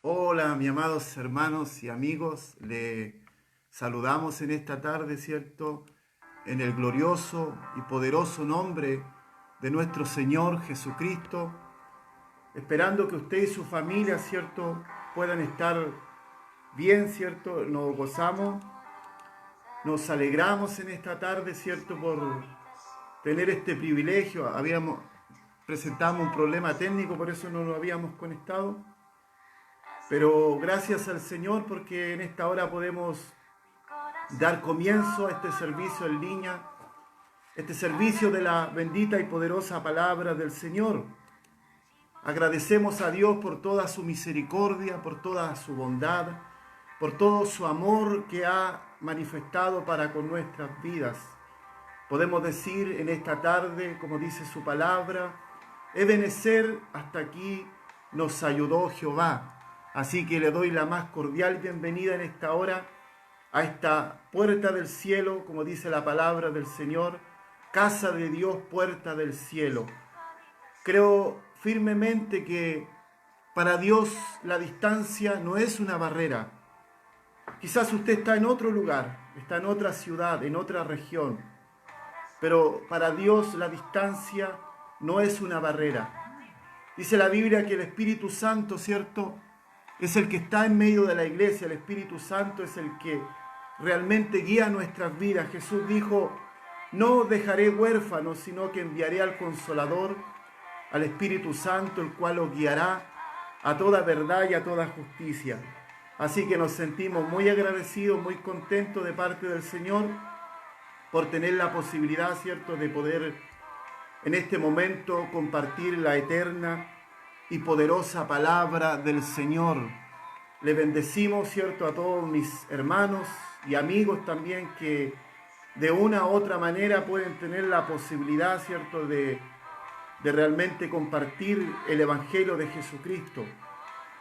Hola, mis amados hermanos y amigos, le saludamos en esta tarde, ¿cierto? En el glorioso y poderoso nombre de nuestro Señor Jesucristo, esperando que usted y su familia, ¿cierto? Puedan estar bien, ¿cierto? Nos gozamos, nos alegramos en esta tarde, ¿cierto? Por tener este privilegio. Presentamos un problema técnico, por eso no nos habíamos conectado. Pero gracias al Señor porque en esta hora podemos dar comienzo a este servicio en línea, este servicio de la bendita y poderosa palabra del Señor. Agradecemos a Dios por toda su misericordia, por toda su bondad, por todo su amor que ha manifestado para con nuestras vidas. Podemos decir en esta tarde, como dice su palabra, Ebenecer, hasta aquí nos ayudó Jehová. Así que le doy la más cordial bienvenida en esta hora a esta puerta del cielo, como dice la palabra del Señor, casa de Dios, puerta del cielo. Creo firmemente que para Dios la distancia no es una barrera. Quizás usted está en otro lugar, está en otra ciudad, en otra región, pero para Dios la distancia no es una barrera. Dice la Biblia que el Espíritu Santo, ¿cierto?, es el que está en medio de la iglesia. El Espíritu Santo es el que realmente guía nuestras vidas. Jesús dijo, no dejaré huérfanos, sino que enviaré al Consolador, al Espíritu Santo, el cual os guiará a toda verdad y a toda justicia. Así que nos sentimos muy agradecidos, muy contentos de parte del Señor por tener la posibilidad, ¿cierto?, de poder en este momento compartir la eterna y poderosa palabra del Señor. Le bendecimos, ¿cierto?, a todos mis hermanos y amigos también que de una u otra manera pueden tener la posibilidad, ¿cierto?, de realmente compartir el Evangelio de Jesucristo.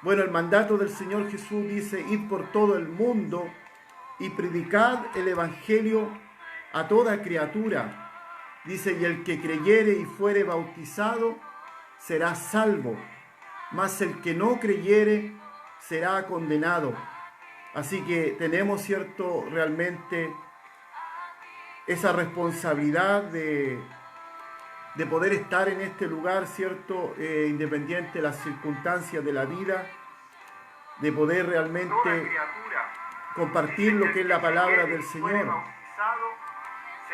Bueno, el mandato del Señor Jesús dice, id por todo el mundo y predicad el Evangelio a toda criatura. Dice, y el que creyere y fuere bautizado será salvo, mas el que no creyere será condenado. Así que tenemos, ¿cierto?, realmente esa responsabilidad de poder estar en este lugar, ¿cierto?, independiente de las circunstancias de la vida, de poder realmente compartir lo que es la palabra del Señor.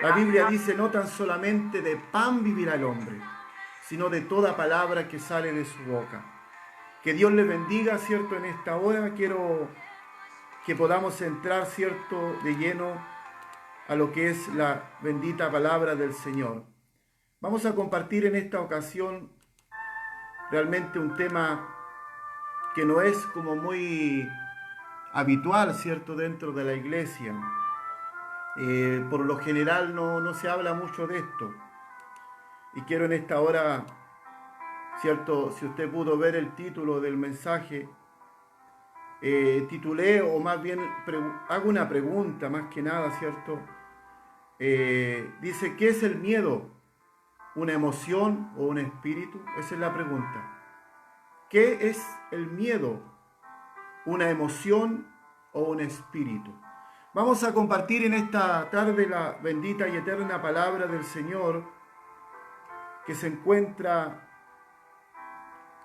La Biblia dice, no tan solamente de pan vivirá el hombre, sino de toda palabra que sale de su boca. Que Dios le bendiga, ¿cierto?, en esta hora. Quiero que podamos entrar, ¿cierto?, de lleno a lo que es la bendita palabra del Señor. Vamos a compartir en esta ocasión realmente un tema que no es como muy habitual, ¿cierto?, dentro de la iglesia. Por lo general no se habla mucho de esto. Y quiero en esta hora, ¿cierto?, si usted pudo ver el título del mensaje, titulé, o más bien hago una pregunta más que nada, ¿cierto? Dice, ¿qué es el miedo? ¿Una emoción o un espíritu? Esa es la pregunta. ¿Qué es el miedo? ¿Una emoción o un espíritu? Vamos a compartir en esta tarde la bendita y eterna palabra del Señor que se encuentra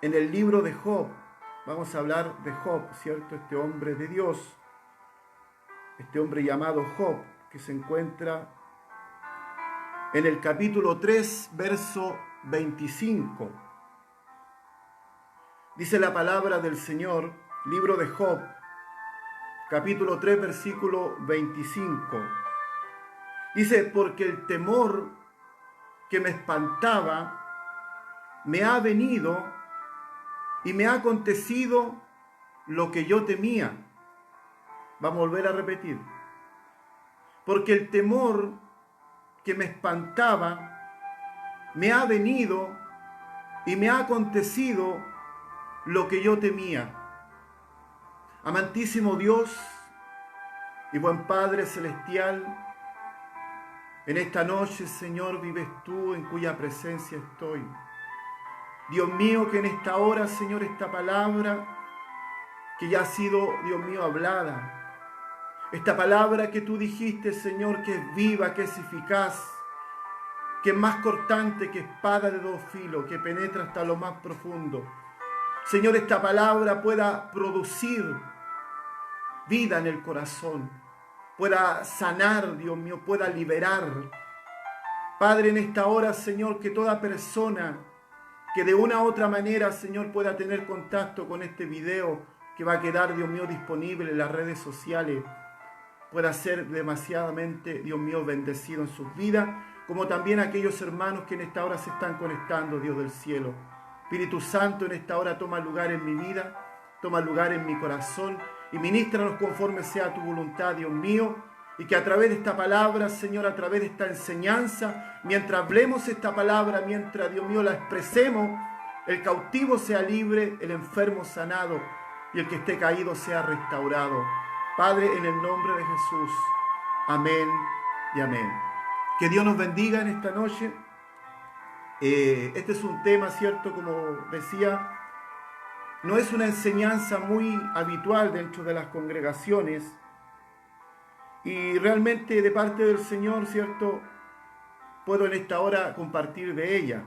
en el libro de Job. Vamos a hablar de Job, ¿cierto? Este hombre de Dios, este hombre llamado Job, que se encuentra en el capítulo 3, verso 25. Dice la palabra del Señor, libro de Job, capítulo 3, versículo 25. Dice, porque el temor que me espantaba me ha venido y me ha acontecido lo que yo temía. Vamos a volver a repetir. Porque el temor que me espantaba me ha venido y me ha acontecido lo que yo temía. Amantísimo Dios y buen Padre Celestial, en esta noche, Señor, vives tú, en cuya presencia estoy. Dios mío, que en esta hora, Señor, esta palabra que ya ha sido, Dios mío, hablada. Esta palabra que tú dijiste, Señor, que es viva, que es eficaz, que es más cortante que espada de dos filos, que penetra hasta lo más profundo. Señor, esta palabra pueda producir vida en el corazón, pueda sanar, Dios mío, pueda liberar. Padre, en esta hora, Señor, que toda persona que de una u otra manera, Señor, pueda tener contacto con este video que va a quedar, Dios mío, disponible en las redes sociales, pueda ser demasiadamente, Dios mío, bendecido en sus vidas, como también aquellos hermanos que en esta hora se están conectando, Dios del cielo. Espíritu Santo, en esta hora toma lugar en mi vida, toma lugar en mi corazón y ministranos conforme sea tu voluntad, Dios mío, y que a través de esta palabra, Señor, a través de esta enseñanza, mientras hablemos esta palabra, mientras, Dios mío, la expresemos, el cautivo sea libre, el enfermo sanado y el que esté caído sea restaurado. Padre, en el nombre de Jesús. Amén y amén. Que Dios nos bendiga en esta noche. Este es un tema, ¿cierto? Como decía, no es una enseñanza muy habitual dentro de las congregaciones. Y realmente de parte del Señor, ¿cierto? Puedo en esta hora compartir de ella.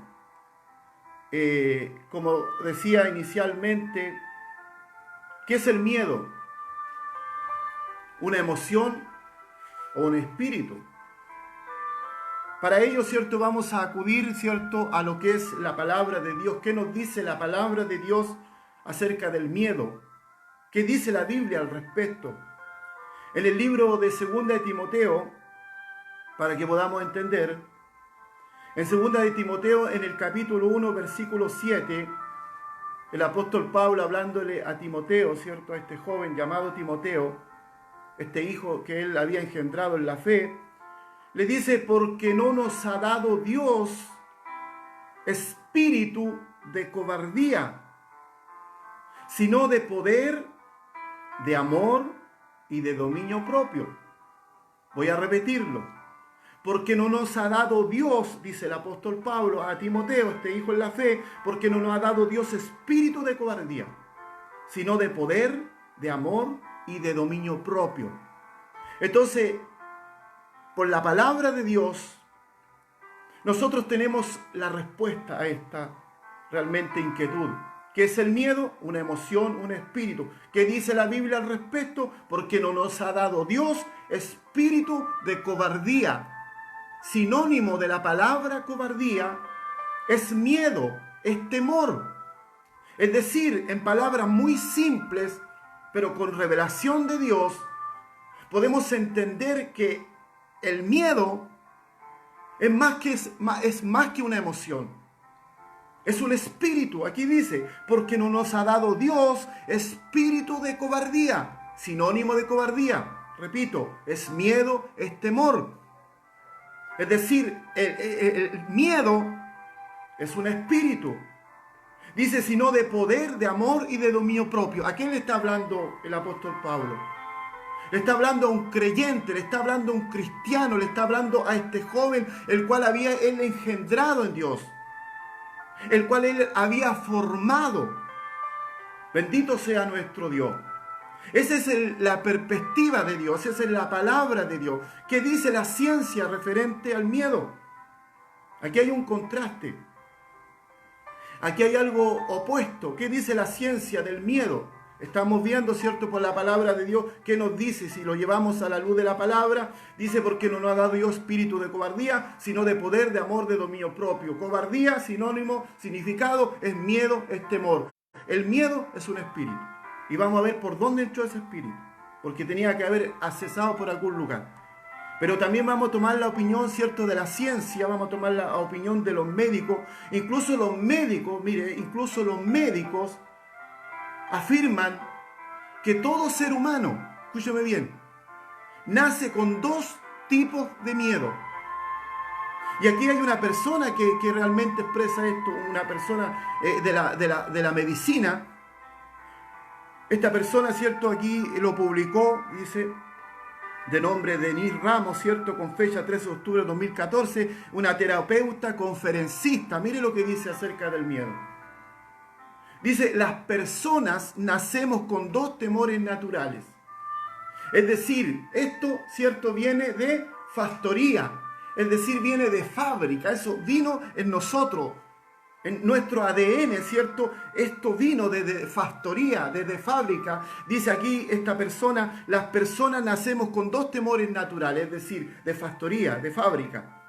Como decía inicialmente, ¿qué es el miedo? ¿Una emoción o un espíritu? Para ello, ¿cierto? Vamos a acudir, ¿cierto?, a lo que es la palabra de Dios. ¿Qué nos dice la palabra de Dios acerca del miedo? ¿Qué dice la Biblia al respecto? En el libro de 2 de Timoteo, para que podamos entender, en 2 de Timoteo, en el capítulo 1, versículo 7, el apóstol Pablo hablándole a Timoteo, ¿cierto?, a este joven llamado Timoteo, este hijo que él había engendrado en la fe, le dice, porque no nos ha dado Dios espíritu de cobardía, sino de poder, de amor y de dominio propio. Voy a repetirlo. Porque no nos ha dado Dios, dice el apóstol Pablo a Timoteo, este hijo en la fe, porque no nos ha dado Dios espíritu de cobardía, sino de poder, de amor y de dominio propio. Entonces, por la palabra de Dios, nosotros tenemos la respuesta a esta realmente inquietud. ¿Qué es el miedo? Una emoción, un espíritu. ¿Qué dice la Biblia al respecto? Porque no nos ha dado Dios espíritu de cobardía. Sinónimo de la palabra cobardía es miedo, es temor. Es decir, en palabras muy simples, pero con revelación de Dios, podemos entender que el miedo es más que una emoción. Es un espíritu. Aquí dice, porque no nos ha dado Dios espíritu de cobardía. Sinónimo de cobardía. Repito, es miedo, es temor. Es decir, el miedo es un espíritu. Dice, sino de poder, de amor y de dominio propio. ¿A quién le está hablando el apóstol Pablo? Le está hablando a un creyente, le está hablando a un cristiano, le está hablando a este joven, el cual había él engendrado en Dios, el cual él había formado. Bendito sea nuestro Dios. Esa es la perspectiva de Dios, esa es la palabra de Dios. ¿Qué dice la ciencia referente al miedo? Aquí hay un contraste. Aquí hay algo opuesto. ¿Qué dice la ciencia del miedo? Estamos viendo, ¿cierto?, por la palabra de Dios, ¿qué nos dice? Si lo llevamos a la luz de la palabra, dice, porque no nos ha dado Dios espíritu de cobardía, sino de poder, de amor, de dominio propio. Cobardía, sinónimo, significado, es miedo, es temor. El miedo es un espíritu. Y vamos a ver por dónde entró ese espíritu, porque tenía que haber accesado por algún lugar. Pero también vamos a tomar la opinión, ¿cierto?, de la ciencia, vamos a tomar la opinión de los médicos. Incluso los médicos, mire, incluso los médicos afirman que todo ser humano, escúchame bien, nace con dos tipos de miedo. Y aquí hay una persona que realmente expresa esto, una persona de la medicina. Esta persona, ¿cierto?, aquí lo publicó, dice, de nombre Denise Ramos, ¿cierto?, con fecha 13 de octubre de 2014, una terapeuta conferencista. Mire lo que dice acerca del miedo. Dice, las personas nacemos con dos temores naturales. Es decir, esto, ¿cierto?, viene de factoría, es decir, viene de fábrica, eso vino en nosotros, en nuestro ADN, ¿cierto? Esto vino desde factoría, desde fábrica. Dice aquí esta persona, las personas nacemos con dos temores naturales, es decir, de factoría, de fábrica.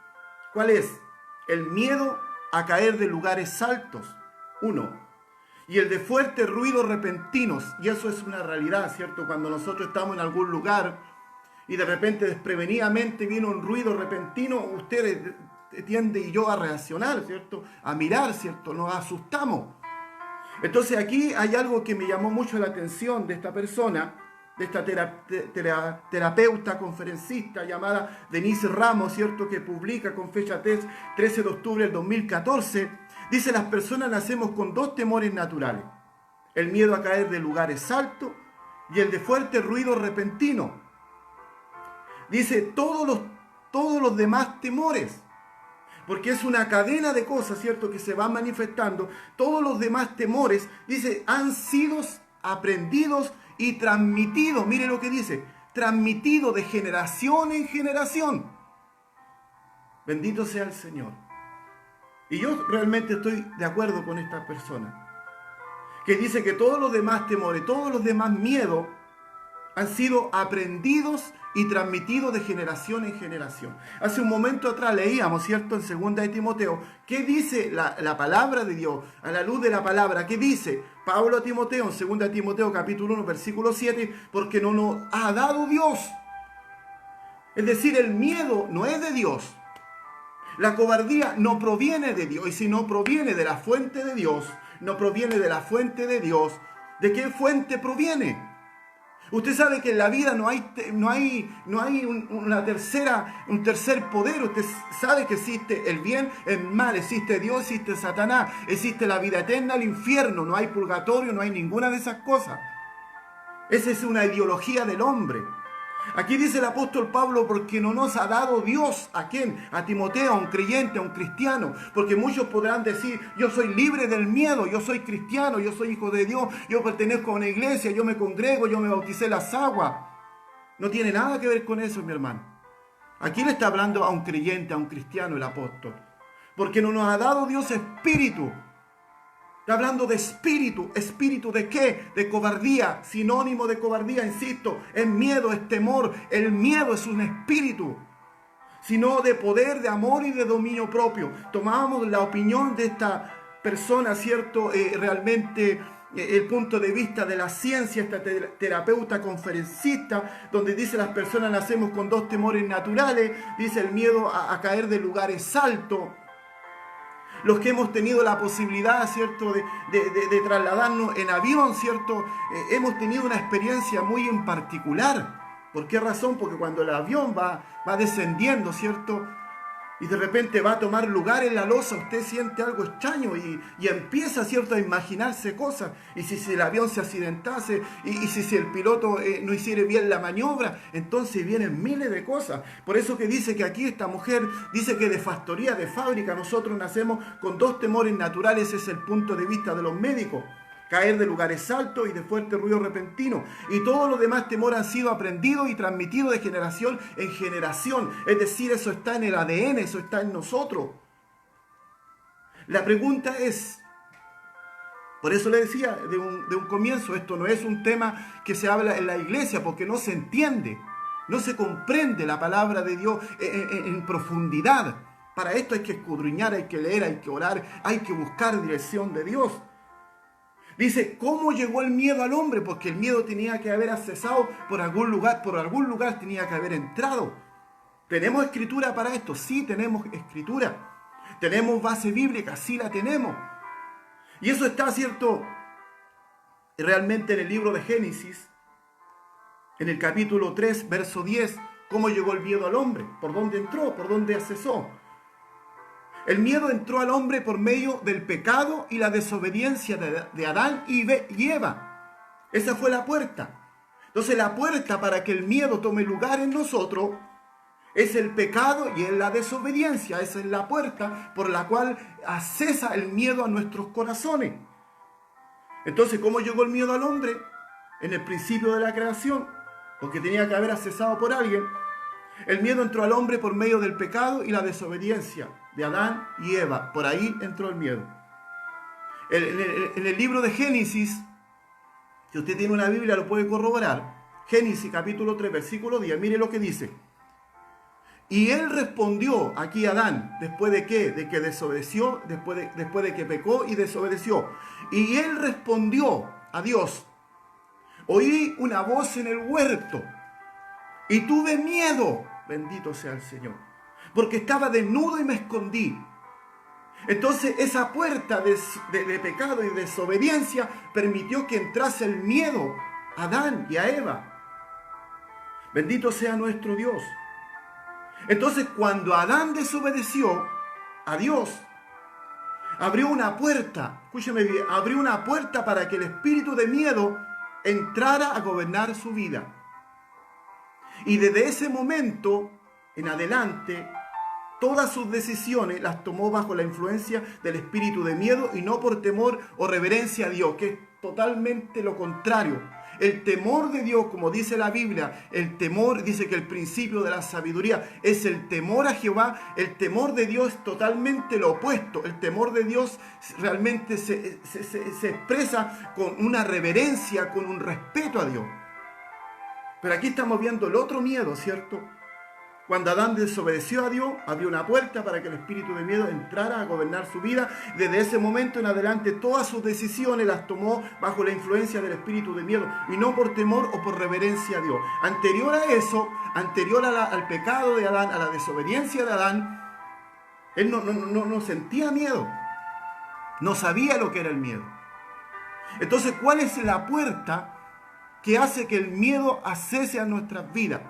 ¿Cuál es? El miedo a caer de lugares altos, uno. Y el de fuertes ruidos repentinos, y eso es una realidad, ¿cierto? Cuando nosotros estamos en algún lugar y de repente desprevenidamente viene un ruido repentino, usted tiende y yo a reaccionar, ¿cierto? A mirar, ¿cierto? Nos asustamos. Entonces aquí hay algo que me llamó mucho la atención de esta persona, de esta terapeuta conferencista llamada Denise Ramos, ¿cierto?, que publica con fecha 13 de octubre del 2014, dice, las personas nacemos con dos temores naturales, el miedo a caer de lugares altos y el de fuerte ruido repentino. Dice, todos los demás temores, porque es una cadena de cosas, ¿cierto?, que se van manifestando, todos los demás temores, dice, han sido aprendidos y transmitido, mire lo que dice, transmitido de generación en generación. Bendito sea el Señor. Y yo realmente estoy de acuerdo con esta persona, que dice que todos los demás temores, todos los demás miedos han sido aprendidos y transmitidos de generación en generación. Hace un momento atrás leíamos, ¿cierto?, en 2 de Timoteo, ¿qué dice la palabra de Dios? A la luz de la palabra, ¿qué dice Pablo a Timoteo en 2 de Timoteo capítulo 1, versículo 7? Porque no nos ha dado Dios. Es decir, el miedo no es de Dios. La cobardía no proviene de Dios. Y si no proviene de la fuente de Dios, no proviene de la fuente de Dios, ¿de qué fuente proviene? Usted sabe que en la vida no hay un tercer poder. Usted sabe que existe el bien, el mal, existe Dios, existe Satanás, existe la vida eterna, el infierno, no hay purgatorio, no hay ninguna de esas cosas. Esa es una ideología del hombre. Aquí dice el apóstol Pablo, porque no nos ha dado Dios, ¿a quién? A Timoteo, a un creyente, a un cristiano. Porque muchos podrán decir, yo soy libre del miedo, yo soy cristiano, yo soy hijo de Dios, yo pertenezco a una iglesia, yo me congrego, yo me bauticé en las aguas. No tiene nada que ver con eso, mi hermano. Aquí le está hablando a un creyente, a un cristiano, el apóstol. Porque no nos ha dado Dios espíritu. Está hablando de espíritu. ¿Espíritu de qué? De cobardía. Sinónimo de cobardía, insisto, es miedo, es temor. El miedo es un espíritu. Sino de poder, de amor y de dominio propio. Tomábamos la opinión de esta persona, ¿cierto? Realmente el punto de vista de la ciencia, esta terapeuta conferencista, donde dice las personas nacemos con dos temores naturales. Dice el miedo a caer de lugares altos. Los que hemos tenido la posibilidad, ¿cierto?, de trasladarnos en avión, ¿cierto?, hemos tenido una experiencia muy en particular. ¿Por qué razón? Porque cuando el avión va descendiendo, ¿cierto?, y de repente va a tomar lugar en la losa, usted siente algo extraño y empieza, ¿cierto?, a imaginarse cosas. Y si el avión se accidentase, y si el piloto no hiciera bien la maniobra, entonces vienen miles de cosas. Por eso que dice que aquí esta mujer dice que de factoría, de fábrica, nosotros nacemos con dos temores naturales. Ese es el punto de vista de los médicos. Caer de lugares altos y de fuerte ruido repentino. Y todos los demás temores han sido aprendidos y transmitidos de generación en generación. Es decir, eso está en el ADN, eso está en nosotros. La pregunta es, por eso le decía de un comienzo, esto no es un tema que se habla en la iglesia, porque no se entiende, no se comprende la palabra de Dios en profundidad. Para esto hay que escudriñar, hay que leer, hay que orar, hay que buscar dirección de Dios. Dice, ¿cómo llegó el miedo al hombre? Porque el miedo tenía que haber accesado por algún lugar tenía que haber entrado. ¿Tenemos escritura para esto? Sí, tenemos escritura. ¿Tenemos base bíblica? Sí, la tenemos. Y eso está, ¿cierto?, realmente en el libro de Génesis, en el capítulo 3, verso 10, ¿cómo llegó el miedo al hombre? ¿Por dónde entró? ¿Por dónde accesó? El miedo entró al hombre por medio del pecado y la desobediencia de Adán y Eva. Esa fue la puerta. Entonces la puerta para que el miedo tome lugar en nosotros es el pecado y es la desobediencia. Esa es la puerta por la cual accesa el miedo a nuestros corazones. Entonces, ¿cómo llegó el miedo al hombre? En el principio de la creación, porque tenía que haber accesado por alguien. El miedo entró al hombre por medio del pecado y la desobediencia de Adán y Eva. Por ahí entró el miedo. En el libro de Génesis, si usted tiene una Biblia lo puede corroborar. Génesis capítulo 3, versículo 10. Mire lo que dice. Y él respondió, aquí Adán, ¿después de qué? De que desobedeció, después de que pecó y desobedeció. Y él respondió a Dios. Oí una voz en el huerto y tuve miedo, bendito sea el Señor, porque estaba desnudo y me escondí. Entonces esa puerta de pecado y desobediencia permitió que entrase el miedo a Adán y a Eva. Bendito sea nuestro Dios. Entonces cuando Adán desobedeció a Dios, abrió una puerta, escúcheme bien, abrió una puerta para que el espíritu de miedo entrara a gobernar su vida. Y desde ese momento en adelante, todas sus decisiones las tomó bajo la influencia del espíritu de miedo y no por temor o reverencia a Dios, que es totalmente lo contrario. El temor de Dios, como dice la Biblia, el temor, dice que el principio de la sabiduría es el temor a Jehová. El temor de Dios es totalmente lo opuesto. El temor de Dios realmente se expresa con una reverencia, con un respeto a Dios. Pero aquí estamos viendo el otro miedo, ¿cierto? Cuando Adán desobedeció a Dios, abrió una puerta para que el espíritu de miedo entrara a gobernar su vida. Desde ese momento en adelante, todas sus decisiones las tomó bajo la influencia del espíritu de miedo y no por temor o por reverencia a Dios. Anterior a eso, anterior al pecado de Adán, a la desobediencia de Adán, él no sentía miedo. No sabía lo que era el miedo. Entonces, ¿cuál es la puerta que hace que el miedo accese a nuestras vidas?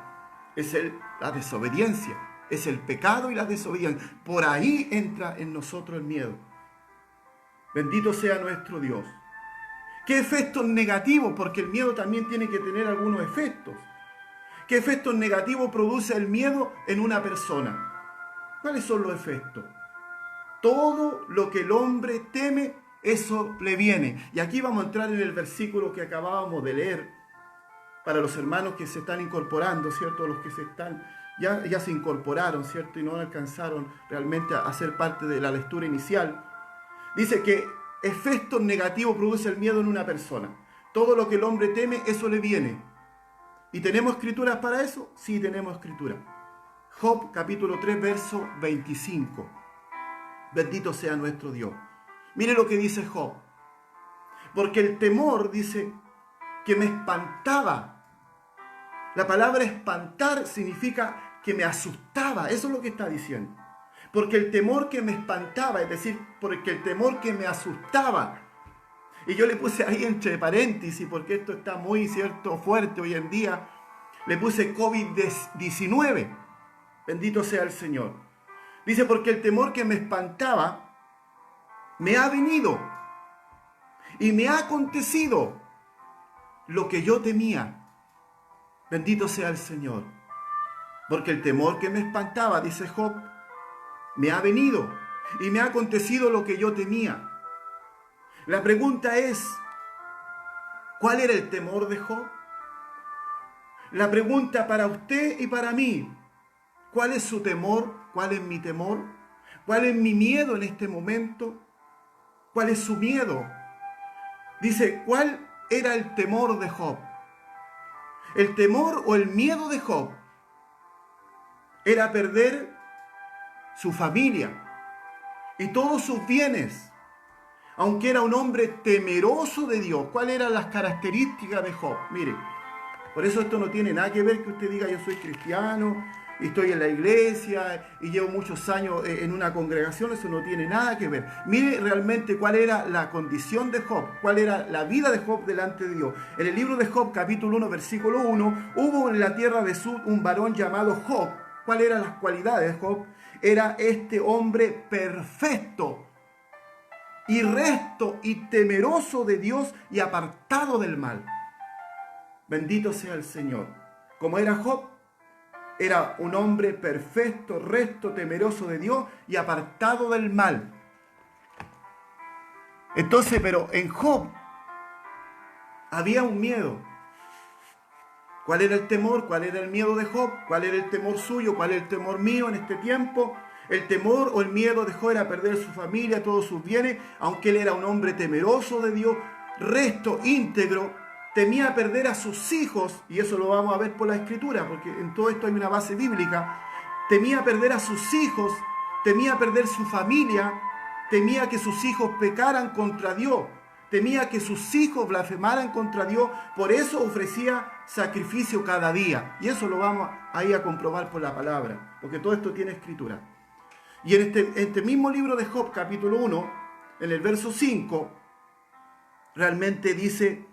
Es la desobediencia, es el pecado y la desobediencia. Por ahí entra en nosotros el miedo. Bendito sea nuestro Dios. ¿Qué efectos negativos? Porque el miedo también tiene que tener algunos efectos. ¿Qué efectos negativos produce el miedo en una persona? ¿Cuáles son los efectos? Todo lo que el hombre teme, eso le viene. Y aquí vamos a entrar en el versículo que acabábamos de leer, para los hermanos que se están incorporando, ¿cierto? Los que ya se incorporaron, ¿cierto? Y no alcanzaron realmente a ser parte de la lectura inicial. Dice que efectos negativos produce el miedo en una persona. Todo lo que el hombre teme, eso le viene. ¿Y tenemos escrituras para eso? Sí, tenemos escritura. Job capítulo 3, verso 25. Bendito sea nuestro Dios. Mire lo que dice Job. Porque el temor, dice, que me espantaba. La palabra espantar significa que me asustaba. Eso es lo que está diciendo. Porque el temor que me espantaba, es decir, porque el temor que me asustaba. Y yo le puse ahí entre paréntesis, porque esto está muy, cierto, fuerte hoy en día. Le puse COVID-19. Bendito sea el Señor. Dice, porque el temor que me espantaba me ha venido y me ha acontecido lo que yo temía. Bendito sea el Señor. Porque el temor que me espantaba, dice Job, me ha venido y me ha acontecido lo que yo temía. La pregunta es, ¿cuál era el temor de Job? La pregunta para usted y para mí, ¿cuál es su temor? ¿Cuál es mi temor? ¿Cuál es mi miedo en este momento? ¿Cuál es su miedo? Dice, ¿cuál era el temor de Job? El temor o el miedo de Job era perder su familia y todos sus bienes, aunque era un hombre temeroso de Dios. ¿Cuáles eran las características de Job? Mire, por eso esto no tiene nada que ver que usted diga yo soy cristiano y estoy en la iglesia y llevo muchos años en una congregación. Eso no tiene nada que ver. Mire realmente cuál era la condición de Job, cuál era la vida de Job delante de Dios. En el libro de Job, capítulo 1, versículo 1, hubo en la tierra de Sud un varón llamado Job. ¿Cuáles eran las cualidades de Job? Era este hombre perfecto y recto y temeroso de Dios y apartado del mal. Bendito sea el Señor. Como era Job, era un hombre perfecto, recto, temeroso de Dios y apartado del mal. Entonces, pero en Job había un miedo. ¿Cuál era el temor? ¿Cuál era el miedo de Job? ¿Cuál era el temor suyo? ¿Cuál era el temor mío en este tiempo? El temor o el miedo de Job era perder su familia, todos sus bienes, aunque él era un hombre temeroso de Dios, recto, íntegro, temía perder a sus hijos, y eso lo vamos a ver por la Escritura, porque en todo esto hay una base bíblica. Temía perder a sus hijos, temía perder su familia, temía que sus hijos pecaran contra Dios, temía que sus hijos blasfemaran contra Dios, por eso ofrecía sacrificio cada día. Y eso lo vamos ahí a comprobar por la palabra, porque todo esto tiene Escritura. Y en este mismo libro de Job, capítulo 1, en el verso 5, realmente dice: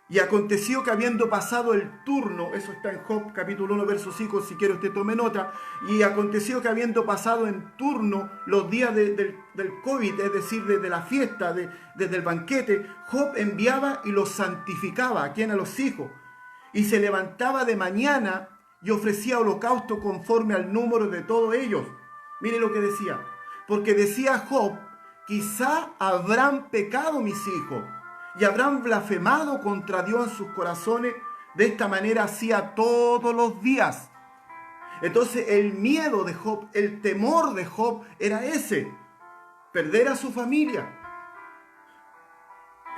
y aconteció que habiendo pasado el turno, eso está en Job capítulo 1, verso 5, si quiere usted tome nota, y aconteció que habiendo pasado en turno los días del COVID, es decir, desde la fiesta, desde el banquete, Job enviaba y los santificaba, ¿a quién? A los hijos, y se levantaba de mañana y ofrecía holocausto conforme al número de todos ellos. Mire lo que decía, porque decía Job: quizá habrán pecado mis hijos, y habrán blasfemado contra Dios en sus corazones. De esta manera hacía todos los días. Entonces el miedo de Job, el temor de Job era ese: perder a su familia.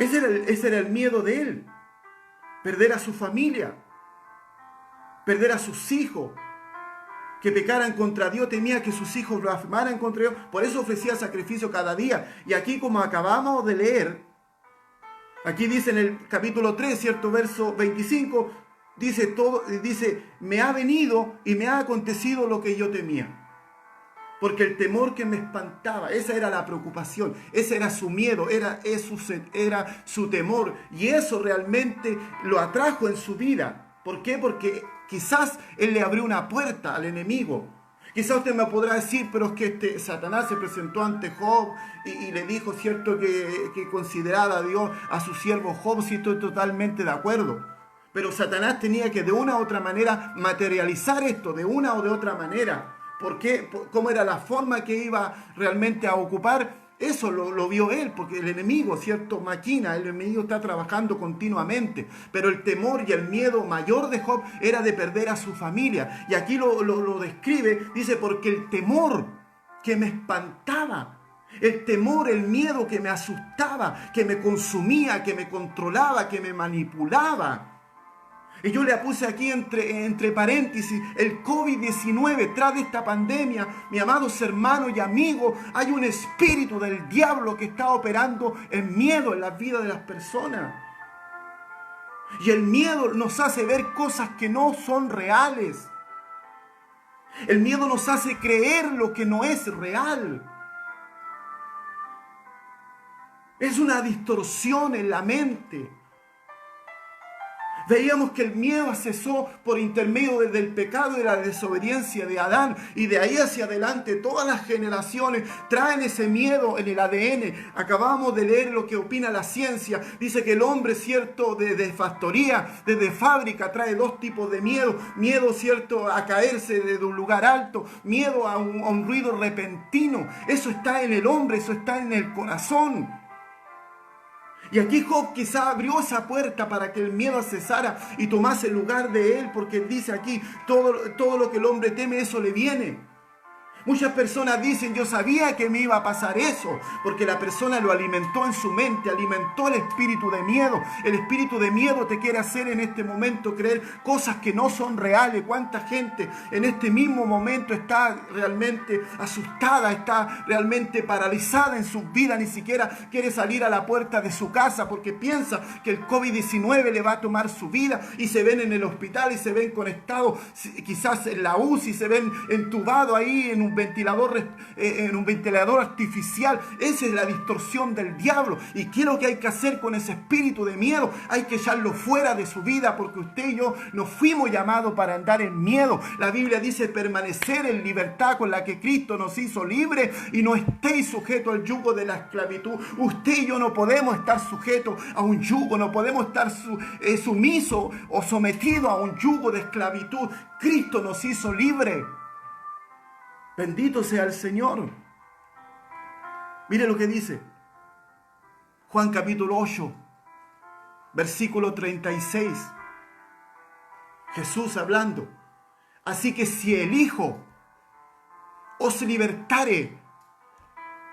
Ese era el miedo de él: perder a su familia, perder a sus hijos, que pecaran contra Dios, temía que sus hijos blasfemaran contra Dios, por eso ofrecía sacrificio cada día. Y aquí, como acabamos de leer, aquí dice en el capítulo 3, cierto, verso 25, dice: me ha venido y me ha acontecido lo que yo temía. Porque el temor que me espantaba, esa era la preocupación, ese era su miedo, era su temor. Y eso realmente lo atrajo en su vida. ¿Por qué? Porque quizás él le abrió una puerta al enemigo. Quizás usted me podrá decir: pero es que Satanás se presentó ante Job y le dijo, cierto, que considerara a Dios a su siervo Job. Sí, estoy totalmente de acuerdo. Pero Satanás tenía que de una u otra manera materializar esto, de una o de otra manera. ¿Por qué? ¿Cómo era la forma que iba realmente a ocupar? Eso lo vio él, porque el enemigo, cierto, maquina, el enemigo está trabajando continuamente. Pero el temor y el miedo mayor de Job era de perder a su familia. Y aquí lo describe, dice: porque el temor que me espantaba, el temor, el miedo que me asustaba, que me consumía, que me controlaba, que me manipulaba. Y yo le puse aquí entre paréntesis: el COVID-19, tras de esta pandemia, mis amados hermanos y amigos, hay un espíritu del diablo que está operando en miedo en la vida de las personas. Y el miedo nos hace ver cosas que no son reales. El miedo nos hace creer lo que no es real. Es una distorsión en la mente. Veíamos que el miedo cesó por intermedio del pecado y de la desobediencia de Adán. Y de ahí hacia adelante todas las generaciones traen ese miedo en el ADN. Acabamos de leer lo que opina la ciencia. Dice que el hombre, cierto, desde factoría, desde fábrica, trae dos tipos de miedo. Miedo, cierto, a caerse desde un lugar alto. Miedo a un ruido repentino. Eso está en el hombre, eso está en el corazón. Y aquí Job quizá abrió esa puerta para que el miedo cesara y tomase el lugar de él, porque él dice aquí: todo lo que el hombre teme, eso le viene. Muchas personas dicen: yo sabía que me iba a pasar eso, porque la persona lo alimentó en su mente, alimentó el espíritu de miedo. El espíritu de miedo te quiere hacer en este momento creer cosas que no son reales. ¿Cuánta gente en este mismo momento está realmente asustada, está realmente paralizada en su vida? Ni siquiera quiere salir a la puerta de su casa porque piensa que el COVID-19 le va a tomar su vida, y se ven en el hospital y se ven conectados, quizás en la UCI, se ven entubados ahí en un ventilador artificial. Esa es la distorsión del diablo. ¿Y qué es lo que hay que hacer con ese espíritu de miedo? Hay que echarlo fuera de su vida, porque usted y yo no fuimos llamados para andar en miedo. La Biblia dice: permanecer en libertad con la que Cristo nos hizo libres, y no estéis sujetos al yugo de la esclavitud. Usted y yo no podemos estar sujetos a un yugo, no podemos estar sumisos o sometidos a un yugo de esclavitud. Cristo nos hizo libres. Bendito sea el Señor. Mire lo que dice Juan capítulo 8, versículo 36. Jesús hablando. Así que si el Hijo os libertare,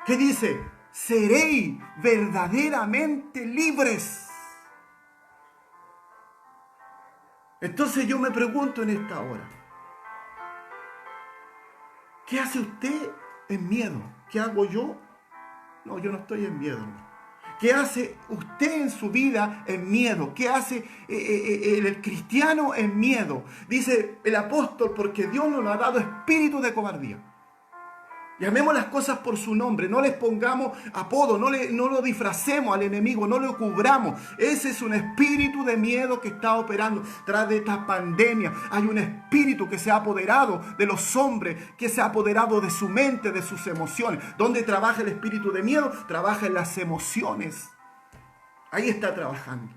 ¿qué dice? Seréis verdaderamente libres. Entonces yo me pregunto en esta hora, ¿qué hace usted en miedo? ¿Qué hago yo? No, yo no estoy en miedo, hermano. ¿Qué hace usted en su vida en miedo? ¿Qué hace el cristiano en miedo? Dice el apóstol, porque Dios no nos ha dado espíritu de cobardía. Llamemos las cosas por su nombre, no les pongamos apodo, no lo disfracemos al enemigo, no lo cubramos. Ese es un espíritu de miedo que está operando. Tras de esta pandemia hay un espíritu que se ha apoderado de los hombres, que se ha apoderado de su mente, de sus emociones. ¿Dónde trabaja el espíritu de miedo? Trabaja en las emociones. Ahí está trabajando.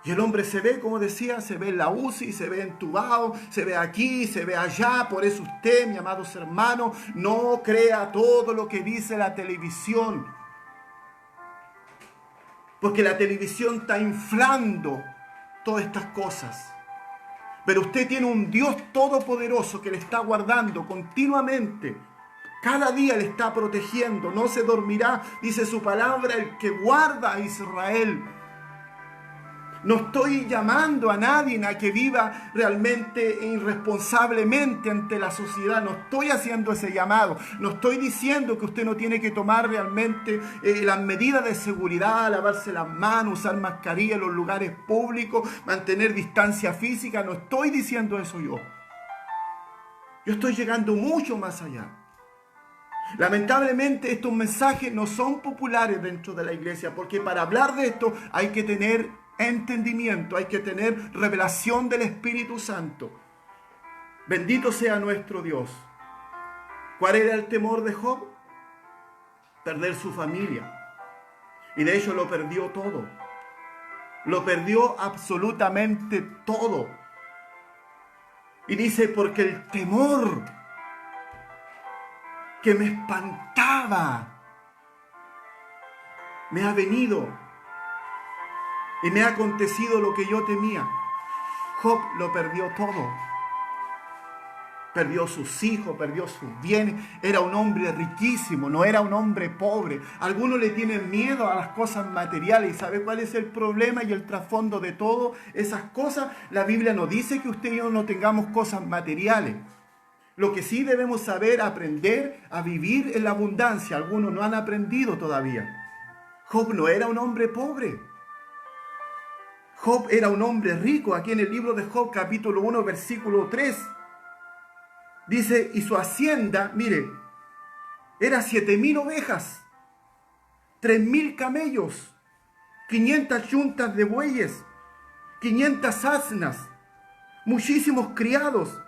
Y el hombre se ve, como decía, se ve en la UCI, se ve entubado, se ve aquí, se ve allá. Por eso usted, mi amados hermanos, no crea todo lo que dice la televisión. Porque la televisión está inflando todas estas cosas. Pero usted tiene un Dios todopoderoso que le está guardando continuamente. Cada día le está protegiendo. No se dormirá, dice su palabra, el que guarda a Israel. No estoy llamando a nadie a que viva realmente e irresponsablemente ante la sociedad. No estoy haciendo ese llamado. No estoy diciendo que usted no tiene que tomar realmente las medidas de seguridad, lavarse las manos, usar mascarilla en los lugares públicos, mantener distancia física. No estoy diciendo eso yo. Yo estoy llegando mucho más allá. Lamentablemente estos mensajes no son populares dentro de la iglesia, porque para hablar de esto hay que tener entendimiento, hay que tener revelación del Espíritu Santo. Bendito sea nuestro Dios. ¿Cuál era el temor de Job? Perder su familia. Y de hecho lo perdió todo. Lo perdió absolutamente todo. Y dice, porque el temor que me espantaba me ha venido y me ha acontecido lo que yo temía. Job lo perdió todo. Perdió sus hijos, perdió sus bienes. Era un hombre riquísimo, no era un hombre pobre. Algunos le tienen miedo a las cosas materiales. ¿Y sabe cuál es el problema y el trasfondo de todas esas cosas? La Biblia nos dice que usted y yo no tengamos cosas materiales. Lo que sí debemos saber, aprender a vivir en la abundancia. Algunos no han aprendido todavía. Job no era un hombre pobre. Job era un hombre rico. Aquí en el libro de Job, capítulo 1, versículo 3, dice, y su hacienda, mire, era 7,000 ovejas, 3,000 camellos, 500 yuntas de bueyes, 500 asnas, muchísimos criados.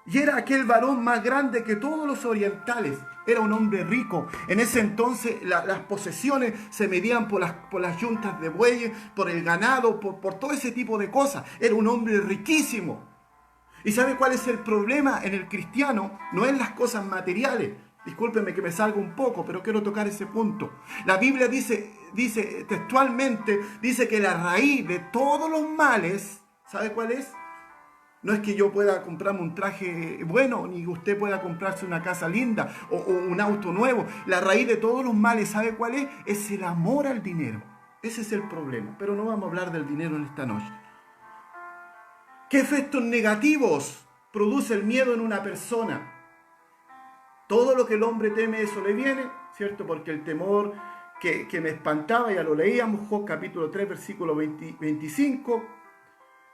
Y era aquel varón más grande que todos los orientales. Era un hombre rico. En ese entonces las posesiones se medían por las yuntas de bueyes, por el ganado, por todo ese tipo de cosas. Era un hombre riquísimo. ¿Y sabe cuál es el problema en el cristiano? No es las cosas materiales. Discúlpeme que me salga un poco, pero quiero tocar ese punto. La Biblia dice textualmente, dice que la raíz de todos los males, ¿sabe cuál es? No es que yo pueda comprarme un traje bueno, ni usted pueda comprarse una casa linda o un auto nuevo. La raíz de todos los males, ¿sabe cuál es? Es el amor al dinero. Ese es el problema. Pero no vamos a hablar del dinero en esta noche. ¿Qué efectos negativos produce el miedo en una persona? Todo lo que el hombre teme, eso le viene, ¿cierto? Porque el temor que me espantaba, ya lo leíamos, Job capítulo 3, versículo 25.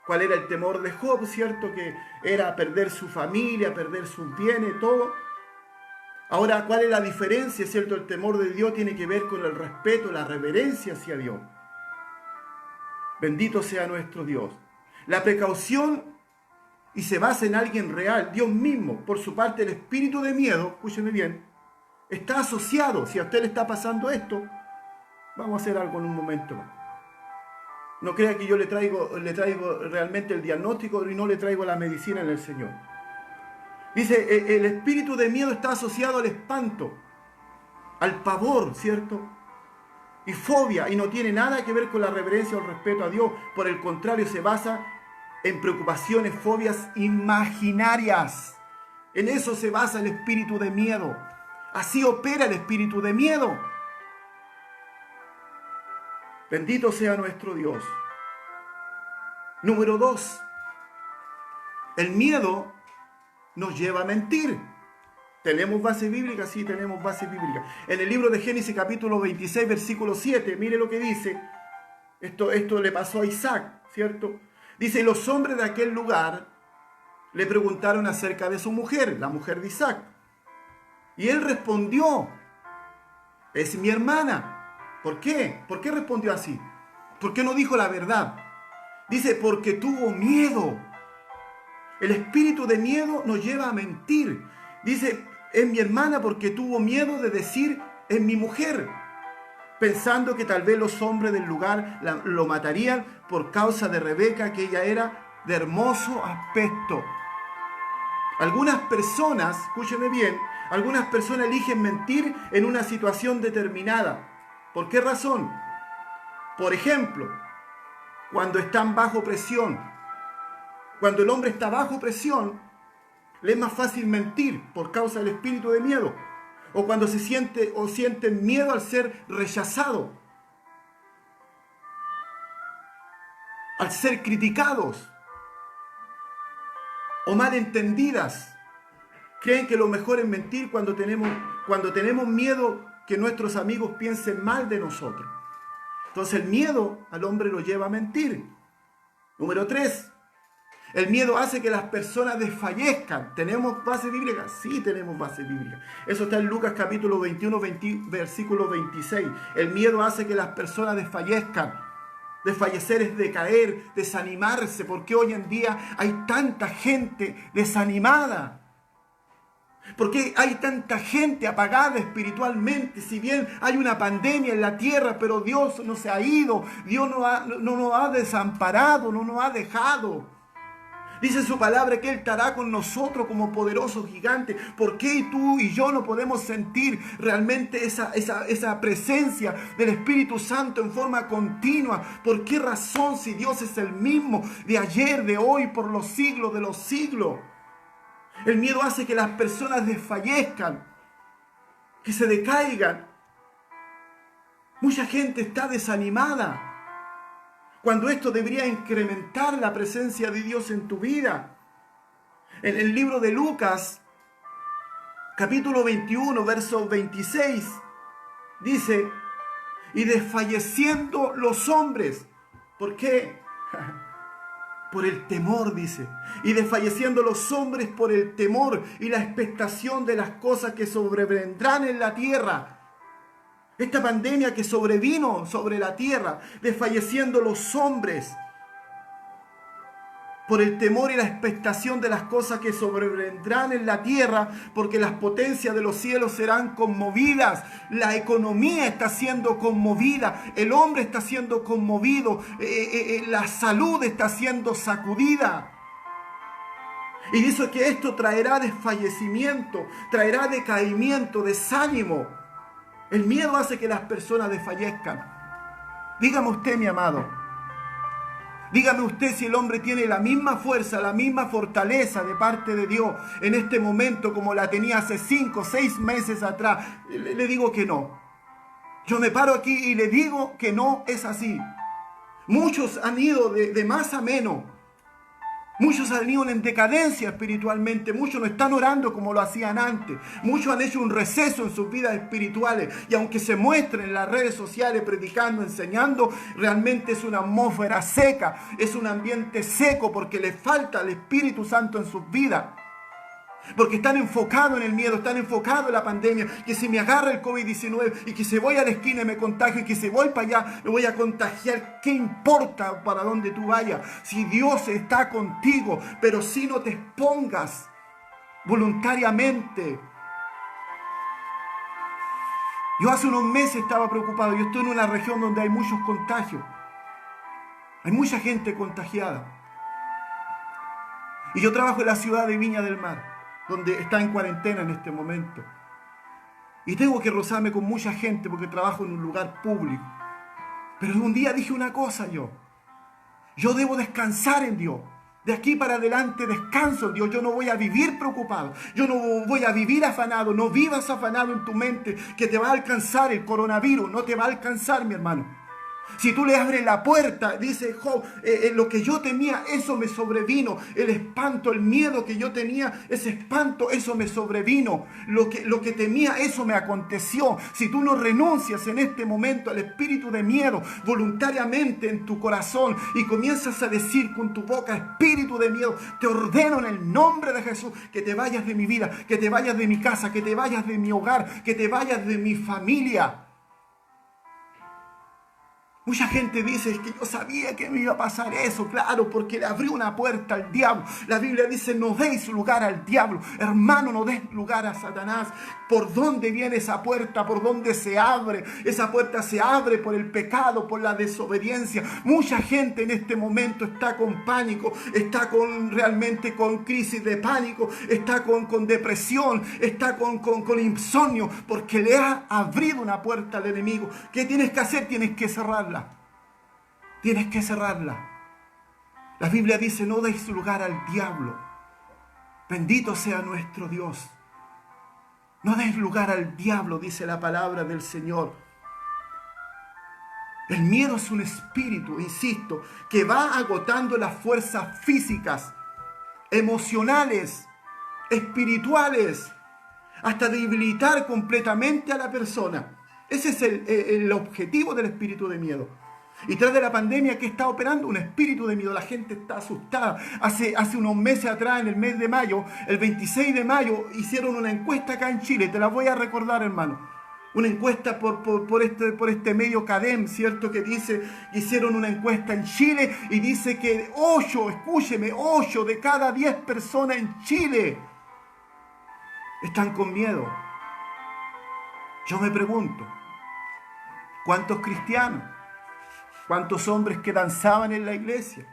¿Cuál era el temor de Job? ¿Cierto? Que era perder su familia, perder sus bienes, todo. Ahora, ¿cuál es la diferencia? ¿Cierto? El temor de Dios tiene que ver con el respeto, la reverencia hacia Dios. Bendito sea nuestro Dios. La precaución, y se basa en alguien real, Dios mismo. Por su parte, el espíritu de miedo, escúcheme bien, está asociado. Si a usted le está pasando esto, vamos a hacer algo en un momento más. No crea que yo le traigo realmente el diagnóstico y no le traigo la medicina en el Señor. Dice, el espíritu de miedo está asociado al espanto, al pavor, ¿cierto? y fobia, y no tiene nada que ver con la reverencia o el respeto a Dios. Por el contrario, se basa en preocupaciones, fobias imaginarias. En eso se basa el espíritu de miedo. Así opera el espíritu de miedo. Bendito sea nuestro Dios. Número 2. El miedo nos lleva a mentir. ¿Tenemos base bíblica? Sí, tenemos base bíblica. En el libro de Génesis capítulo 26, versículo 7, mire lo que dice. Esto le pasó a Isaac, ¿cierto? Dice, y los hombres de aquel lugar le preguntaron acerca de su mujer, la mujer de Isaac. Y él respondió, es mi hermana. ¿Por qué? ¿Por qué respondió así? ¿Por qué no dijo la verdad? Dice, porque tuvo miedo. El espíritu de miedo nos lleva a mentir. Dice, es mi hermana porque tuvo miedo de decir, es mi mujer, pensando que tal vez los hombres del lugar lo matarían por causa de Rebeca, que ella era de hermoso aspecto. Algunas personas, escúcheme bien, algunas personas eligen mentir en una situación determinada. ¿Por qué razón? Por ejemplo, cuando están bajo presión. Cuando el hombre está bajo presión, le es más fácil mentir por causa del espíritu de miedo. O cuando se siente o sienten miedo al ser rechazado, al ser criticados o malentendidas. Creen que lo mejor es mentir cuando tenemos miedo que nuestros amigos piensen mal de nosotros. Entonces el miedo al hombre lo lleva a mentir. Número 3. El miedo hace que las personas desfallezcan. ¿Tenemos base bíblica? Sí, tenemos base bíblica. Eso está en Lucas capítulo 21, versículo 26. El miedo hace que las personas desfallezcan. Desfallecer es decaer, desanimarse, porque hoy en día hay tanta gente desanimada. Porque hay tanta gente apagada espiritualmente. Si bien hay una pandemia en la tierra, pero Dios no se ha ido. Dios no nos ha desamparado, no nos ha dejado. Dice su palabra que Él estará con nosotros como poderoso gigante. ¿Por qué tú y yo no podemos sentir realmente esa presencia del Espíritu Santo en forma continua? ¿Por qué razón, si Dios es el mismo de ayer, de hoy, por los siglos de los siglos? El miedo hace que las personas desfallezcan, que se decaigan. Mucha gente está desanimada, cuando esto debería incrementar la presencia de Dios en tu vida. En el libro de Lucas, capítulo 21, verso 26, dice, y desfalleciendo los hombres. ¿Por qué? Por el temor, dice. Y desfalleciendo los hombres por el temor y la expectación de las cosas que sobrevendrán en la tierra. Esta pandemia que sobrevino sobre la tierra, desfalleciendo los hombres por el temor y la expectación de las cosas que sobrevendrán en la tierra, porque las potencias de los cielos serán conmovidas, la economía está siendo conmovida, el hombre está siendo conmovido, la salud está siendo sacudida. Y dice que esto traerá desfallecimiento, traerá decaimiento, desánimo. El miedo hace que las personas desfallezcan. Dígame usted, mi amado, dígame usted si el hombre tiene la misma fuerza, la misma fortaleza de parte de Dios en este momento como la tenía hace 5 o 6 meses atrás. Le digo que no. Yo me paro aquí y le digo que no es así. Muchos han ido de más a menos. Muchos han ido en decadencia espiritualmente, muchos no están orando como lo hacían antes, muchos han hecho un receso en sus vidas espirituales y aunque se muestren en las redes sociales predicando, enseñando, realmente es una atmósfera seca, es un ambiente seco porque le falta el Espíritu Santo en sus vidas. Porque están enfocados en el miedo, están enfocados en la pandemia, que si me agarra el COVID-19 y que si voy a la esquina y me contagio y que si voy para allá me voy a contagiar, ¿qué importa para dónde tú vayas? Si Dios está contigo, pero si no te expongas voluntariamente. Yo hace unos meses estaba preocupado, yo estoy en una región donde hay muchos contagios, hay mucha gente contagiada. Y yo trabajo en la ciudad de Viña del Mar, donde está en cuarentena en este momento. Y tengo que rozarme con mucha gente porque trabajo en un lugar público. Pero un día dije una cosa yo debo descansar en Dios. De aquí para adelante descanso en Dios. Yo no voy a vivir preocupado. Yo no voy a vivir afanado. No vivas afanado en tu mente que te va a alcanzar el coronavirus. No te va a alcanzar, mi hermano. Si tú le abres la puerta, dice Job, lo que yo temía, eso me sobrevino. El espanto, el miedo que yo tenía, ese espanto, eso me sobrevino. Lo que temía, eso me aconteció. Si tú no renuncias en este momento al espíritu de miedo voluntariamente en tu corazón y comienzas a decir con tu boca, espíritu de miedo, te ordeno en el nombre de Jesús que te vayas de mi vida, que te vayas de mi casa, que te vayas de mi hogar, que te vayas de mi familia. Mucha gente dice, es que yo sabía que me iba a pasar eso, claro, porque le abrió una puerta al diablo. La Biblia dice, no deis lugar al diablo. Hermano, no des lugar a Satanás. ¿Por dónde viene esa puerta? ¿Por dónde se abre? Esa puerta se abre por el pecado, por la desobediencia. Mucha gente en este momento está con pánico, está realmente con crisis de pánico, está con depresión, está con insomnio, porque le ha abrido una puerta al enemigo. ¿Qué tienes que hacer? Tienes que cerrarla. Tienes que cerrarla. La Biblia dice, no deis lugar al diablo. Bendito sea nuestro Dios. No deis lugar al diablo, dice la palabra del Señor. El miedo es un espíritu, insisto, que va agotando las fuerzas físicas, emocionales, espirituales, hasta debilitar completamente a la persona. Ese es el objetivo del espíritu de miedo. Y tras de la pandemia, ¿qué está operando? Un espíritu de miedo. La gente está asustada. Hace unos meses atrás, en el mes de mayo, el 26 de mayo, hicieron una encuesta acá en Chile. Te la voy a recordar, hermano. Una encuesta por este medio CADEM, ¿cierto? Que dice que hicieron una encuesta en Chile y dice que 8 de cada 10 personas en Chile están con miedo. Yo me pregunto, ¿cuántos cristianos? ¿Cuántos hombres que danzaban en la iglesia?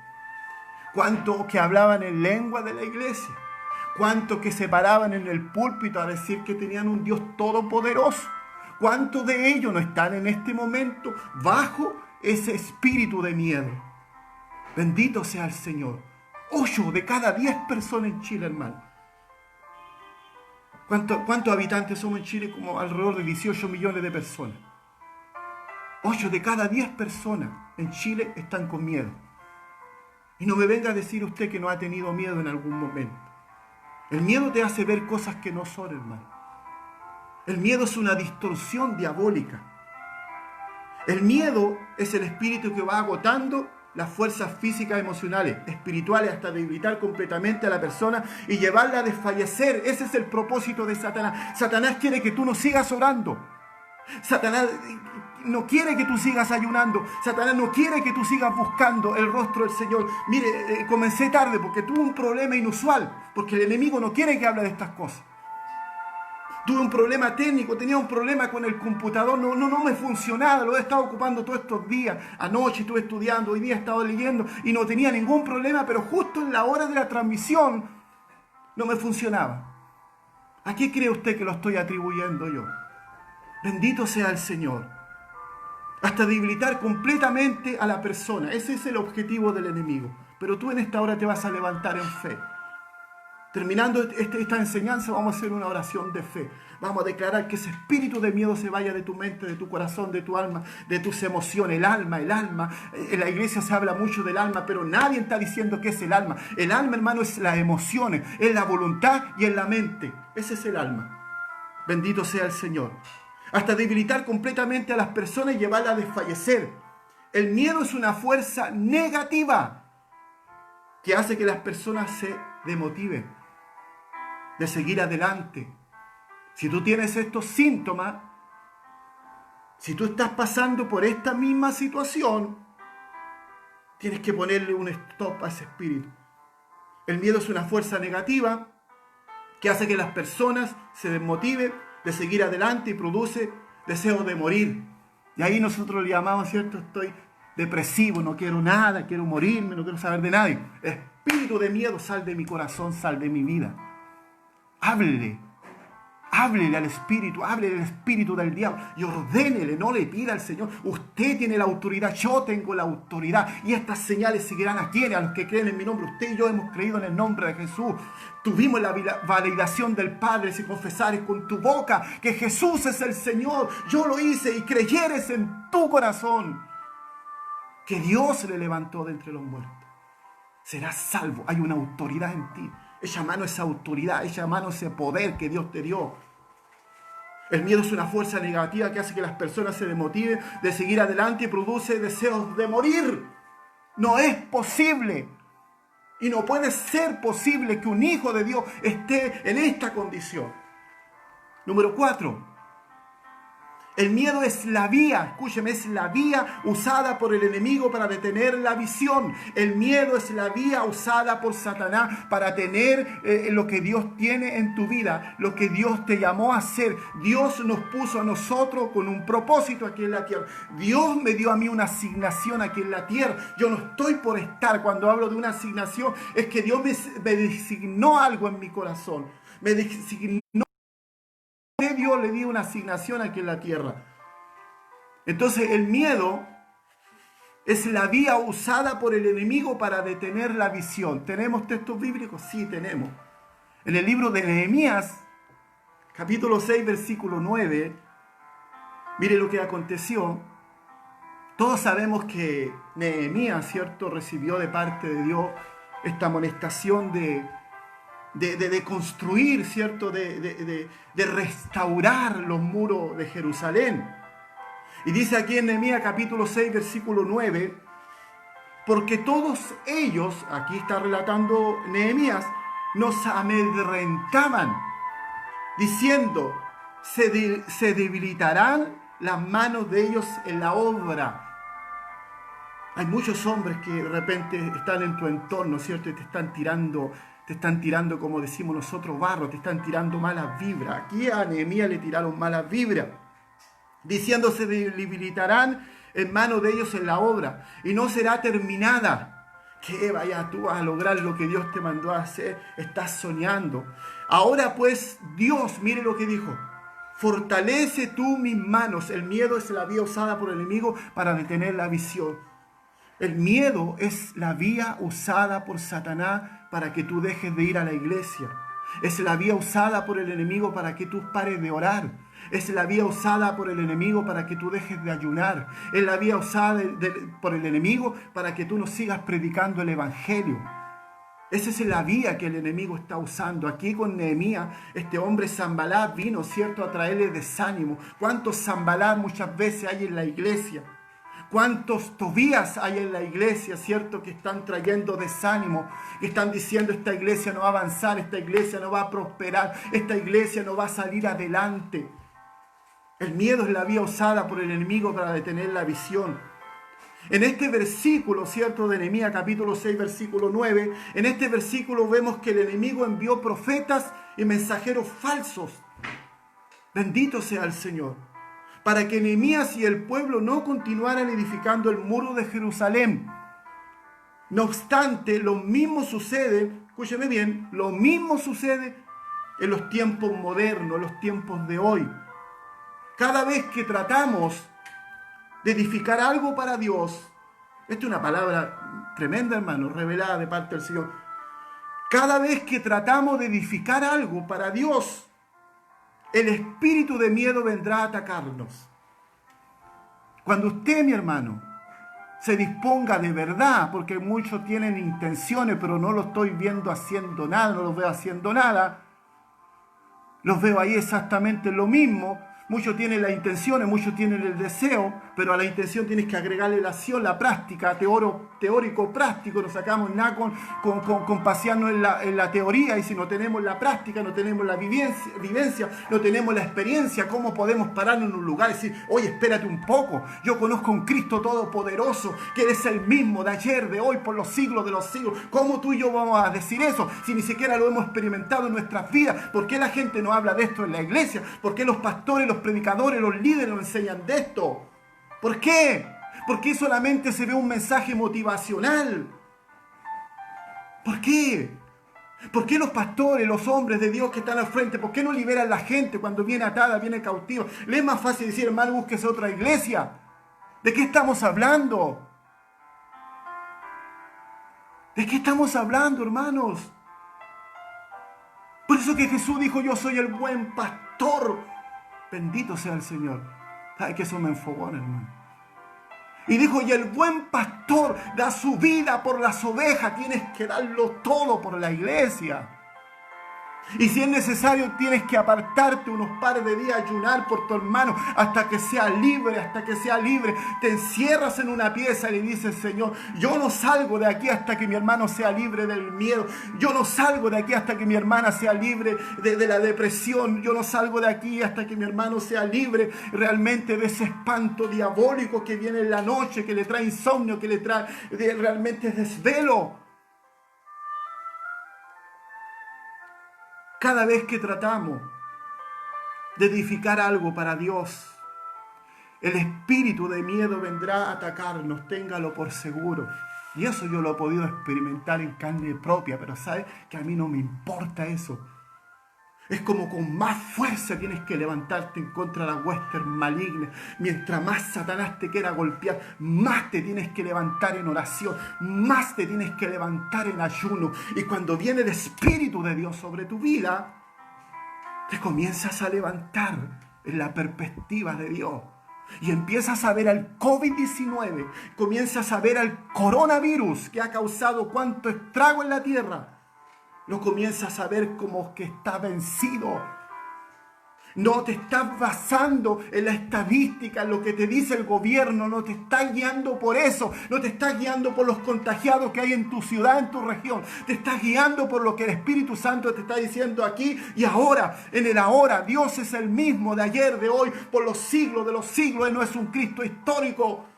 ¿Cuántos que hablaban en lengua de la iglesia? ¿Cuántos que se paraban en el púlpito a decir que tenían un Dios todopoderoso? ¿Cuántos de ellos no están en este momento bajo ese espíritu de miedo? Bendito sea el Señor. 8 de cada 10 personas en Chile, hermano. ¿Cuántos habitantes somos en Chile? Como alrededor de 18 millones de personas. 8 de cada 10 personas en Chile están con miedo. Y no me venga a decir usted que no ha tenido miedo en algún momento. El miedo te hace ver cosas que no son, hermano. El miedo es una distorsión diabólica. El miedo es el espíritu que va agotando las fuerzas físicas, emocionales, espirituales, hasta debilitar completamente a la persona y llevarla a desfallecer. Ese es el propósito de Satanás. Satanás quiere que tú no sigas orando. Satanás no quiere que tú sigas ayunando. Satanás no quiere que tú sigas buscando el rostro del Señor. Mire, comencé tarde porque tuve un problema inusual, porque el enemigo no quiere que hable de estas cosas. Tuve un problema técnico, tenía un problema con el computador, no me funcionaba, lo he estado ocupando todos estos días. Anoche estuve estudiando, hoy día he estado leyendo y no tenía ningún problema, pero justo en la hora de la transmisión no me funcionaba. ¿A qué cree usted que lo estoy atribuyendo yo? Bendito sea el Señor. Hasta debilitar completamente a la persona. Ese es el objetivo del enemigo. Pero tú en esta hora te vas a levantar en fe. Terminando esta enseñanza, vamos a hacer una oración de fe. Vamos a declarar que ese espíritu de miedo se vaya de tu mente, de tu corazón, de tu alma, de tus emociones. El alma. En la iglesia se habla mucho del alma, pero nadie está diciendo que es el alma. El alma, hermano, es las emociones, es la voluntad y es la mente. Ese es el alma. Bendito sea el Señor. Hasta debilitar completamente a las personas y llevarlas a desfallecer. El miedo es una fuerza negativa que hace que las personas se demotiven de seguir adelante. Si tú tienes estos síntomas, si tú estás pasando por esta misma situación, tienes que ponerle un stop a ese espíritu. El miedo es una fuerza negativa que hace que las personas se desmotiven de seguir adelante y produce deseos de morir. Y ahí nosotros le llamamos, ¿cierto? Estoy depresivo, no quiero nada, quiero morirme, no quiero saber de nadie. Espíritu de miedo, sal de mi corazón, sal de mi vida. Háblele háblele al espíritu del diablo y ordénele, no le pida al Señor. Usted tiene la autoridad, yo tengo la autoridad y estas señales seguirán a quienes, a los que creen en mi nombre. Usted y yo hemos creído en el nombre de Jesús. Tuvimos la validación del Padre si confesares con tu boca que Jesús es el Señor. Yo lo hice y creyeres en tu corazón que Dios le levantó de entre los muertos. Serás salvo. Hay una autoridad en ti. Echa mano a esa autoridad, echa mano a ese poder que Dios te dio. El miedo es una fuerza negativa que hace que las personas se desmotiven de seguir adelante y produce deseos de morir. No es posible y no puede ser posible que un hijo de Dios esté en esta condición. Número 4. El miedo es la vía, escúcheme, es la vía usada por el enemigo para detener la visión. El miedo es la vía usada por Satanás para tener lo que Dios tiene en tu vida, lo que Dios te llamó a hacer. Dios nos puso a nosotros con un propósito aquí en la tierra. Dios me dio a mí una asignación aquí en la tierra. Yo no estoy por estar. Cuando hablo de una asignación, es que Dios me designó algo en mi corazón. Me designó. Dios le dio una asignación aquí en la tierra. Entonces el miedo es la vía usada por el enemigo para detener la visión. ¿Tenemos textos bíblicos? Sí, tenemos. En el libro de Nehemías, capítulo 6, versículo 9, mire lo que aconteció. Todos sabemos que Nehemías, ¿cierto?, recibió de parte de Dios esta amonestación de construir, ¿cierto?, de restaurar los muros de Jerusalén. Y dice aquí en Nehemías capítulo 6, versículo 9, porque todos ellos, aquí está relatando Nehemías, nos amedrentaban, diciendo, se debilitarán las manos de ellos en la obra. Hay muchos hombres que de repente están en tu entorno, ¿cierto?, y te están tirando, como decimos nosotros, barro, te están tirando malas vibras. Aquí a Nehemías le tiraron malas vibras, diciendo se debilitarán en manos de ellos en la obra y no será terminada. Que vaya tú a lograr lo que Dios te mandó a hacer, estás soñando. Ahora pues Dios, mire lo que dijo, fortalece tú mis manos. El miedo es la vía usada por el enemigo para detener la visión. El miedo es la vía usada por Satanás para que tú dejes de ir a la iglesia. Es la vía usada por el enemigo para que tú pares de orar. Es la vía usada por el enemigo para que tú dejes de ayunar. Es la vía usada por el enemigo para que tú no sigas predicando el evangelio. Esa es la vía que el enemigo está usando. Aquí con Nehemías, este hombre Sanballat vino, ¿cierto?, a traerle desánimo. ¿Cuántos Sanballat muchas veces hay en la iglesia? ¿Cuántos Tobías hay en la iglesia, cierto?, que están trayendo desánimo, que están diciendo esta iglesia no va a avanzar, esta iglesia no va a prosperar, esta iglesia no va a salir adelante. El miedo es la vía usada por el enemigo para detener la visión. En este versículo, ¿cierto?, de Nehemías capítulo 6, versículo 9, en este versículo vemos que el enemigo envió profetas y mensajeros falsos. Bendito sea el Señor. Para que Nehemías y el pueblo no continuaran edificando el muro de Jerusalén. No obstante, lo mismo sucede, escúcheme bien, lo mismo sucede en los tiempos modernos, en los tiempos de hoy. Cada vez que tratamos de edificar algo para Dios, esta es una palabra tremenda, hermano, revelada de parte del Señor. Cada vez que tratamos de edificar algo para Dios, el espíritu de miedo vendrá a atacarnos. Cuando usted, mi hermano, se disponga de verdad, porque muchos tienen intenciones, pero no lo estoy viendo haciendo nada, no los veo haciendo nada, los veo ahí exactamente lo mismo. Muchos tienen las intenciones, muchos tienen el deseo, pero a la intención tienes que agregarle la acción, la práctica, teórico, práctico. No sacamos nada con pasearnos en la teoría, y si no tenemos la práctica, no tenemos la vivencia, no tenemos la experiencia, ¿cómo podemos pararnos en un lugar y decir, oye, espérate un poco, yo conozco a un Cristo todopoderoso, que es el mismo de ayer, de hoy, por los siglos de los siglos? ¿Cómo tú y yo vamos a decir eso si ni siquiera lo hemos experimentado en nuestras vidas? ¿Por qué la gente no habla de esto en la iglesia? ¿Por qué los pastores, los predicadores, los líderes nos enseñan de esto? ¿Por qué? ¿Por qué solamente se ve un mensaje motivacional? ¿Por qué? ¿Por qué los pastores, los hombres de Dios que están al frente, por qué no liberan a la gente cuando viene atada, viene cautiva? Le es más fácil decir, hermano, búsquese otra iglesia. ¿De qué estamos hablando? ¿De qué estamos hablando, hermanos? Por eso que Jesús dijo, yo soy el buen pastor. Bendito sea el Señor. Ay, que eso me enfogona, hermano. Y dijo, y el buen pastor da su vida por las ovejas. Tienes que darlo todo por la iglesia. Y si es necesario, tienes que apartarte unos pares de días, ayunar por tu hermano hasta que sea libre, hasta que sea libre. Te encierras en una pieza y le dices, Señor, yo no salgo de aquí hasta que mi hermano sea libre del miedo. Yo no salgo de aquí hasta que mi hermana sea libre de la depresión. Yo no salgo de aquí hasta que mi hermano sea libre realmente de ese espanto diabólico que viene en la noche, que le trae insomnio, que le trae realmente desvelo. Cada vez que tratamos de edificar algo para Dios, el espíritu de miedo vendrá a atacarnos, téngalo por seguro. Y eso yo lo he podido experimentar en carne propia, pero ¿sabes? Que a mí no me importa eso. Es como con más fuerza tienes que levantarte en contra de la hueste maligna. Mientras más Satanás te quiera golpear, más te tienes que levantar en oración, más te tienes que levantar en ayuno. Y cuando viene el Espíritu de Dios sobre tu vida, te comienzas a levantar en la perspectiva de Dios. Y empiezas a ver al COVID-19, comienzas a ver al coronavirus que ha causado cuánto estrago en la tierra. Lo comienzas a ver como que está vencido. No te estás basando en la estadística, en lo que te dice el gobierno. No te estás guiando por eso. No te estás guiando por los contagiados que hay en tu ciudad, en tu región. Te estás guiando por lo que el Espíritu Santo te está diciendo aquí y ahora. En el ahora, Dios es el mismo de ayer, de hoy, por los siglos de los siglos. Él no es un Cristo histórico.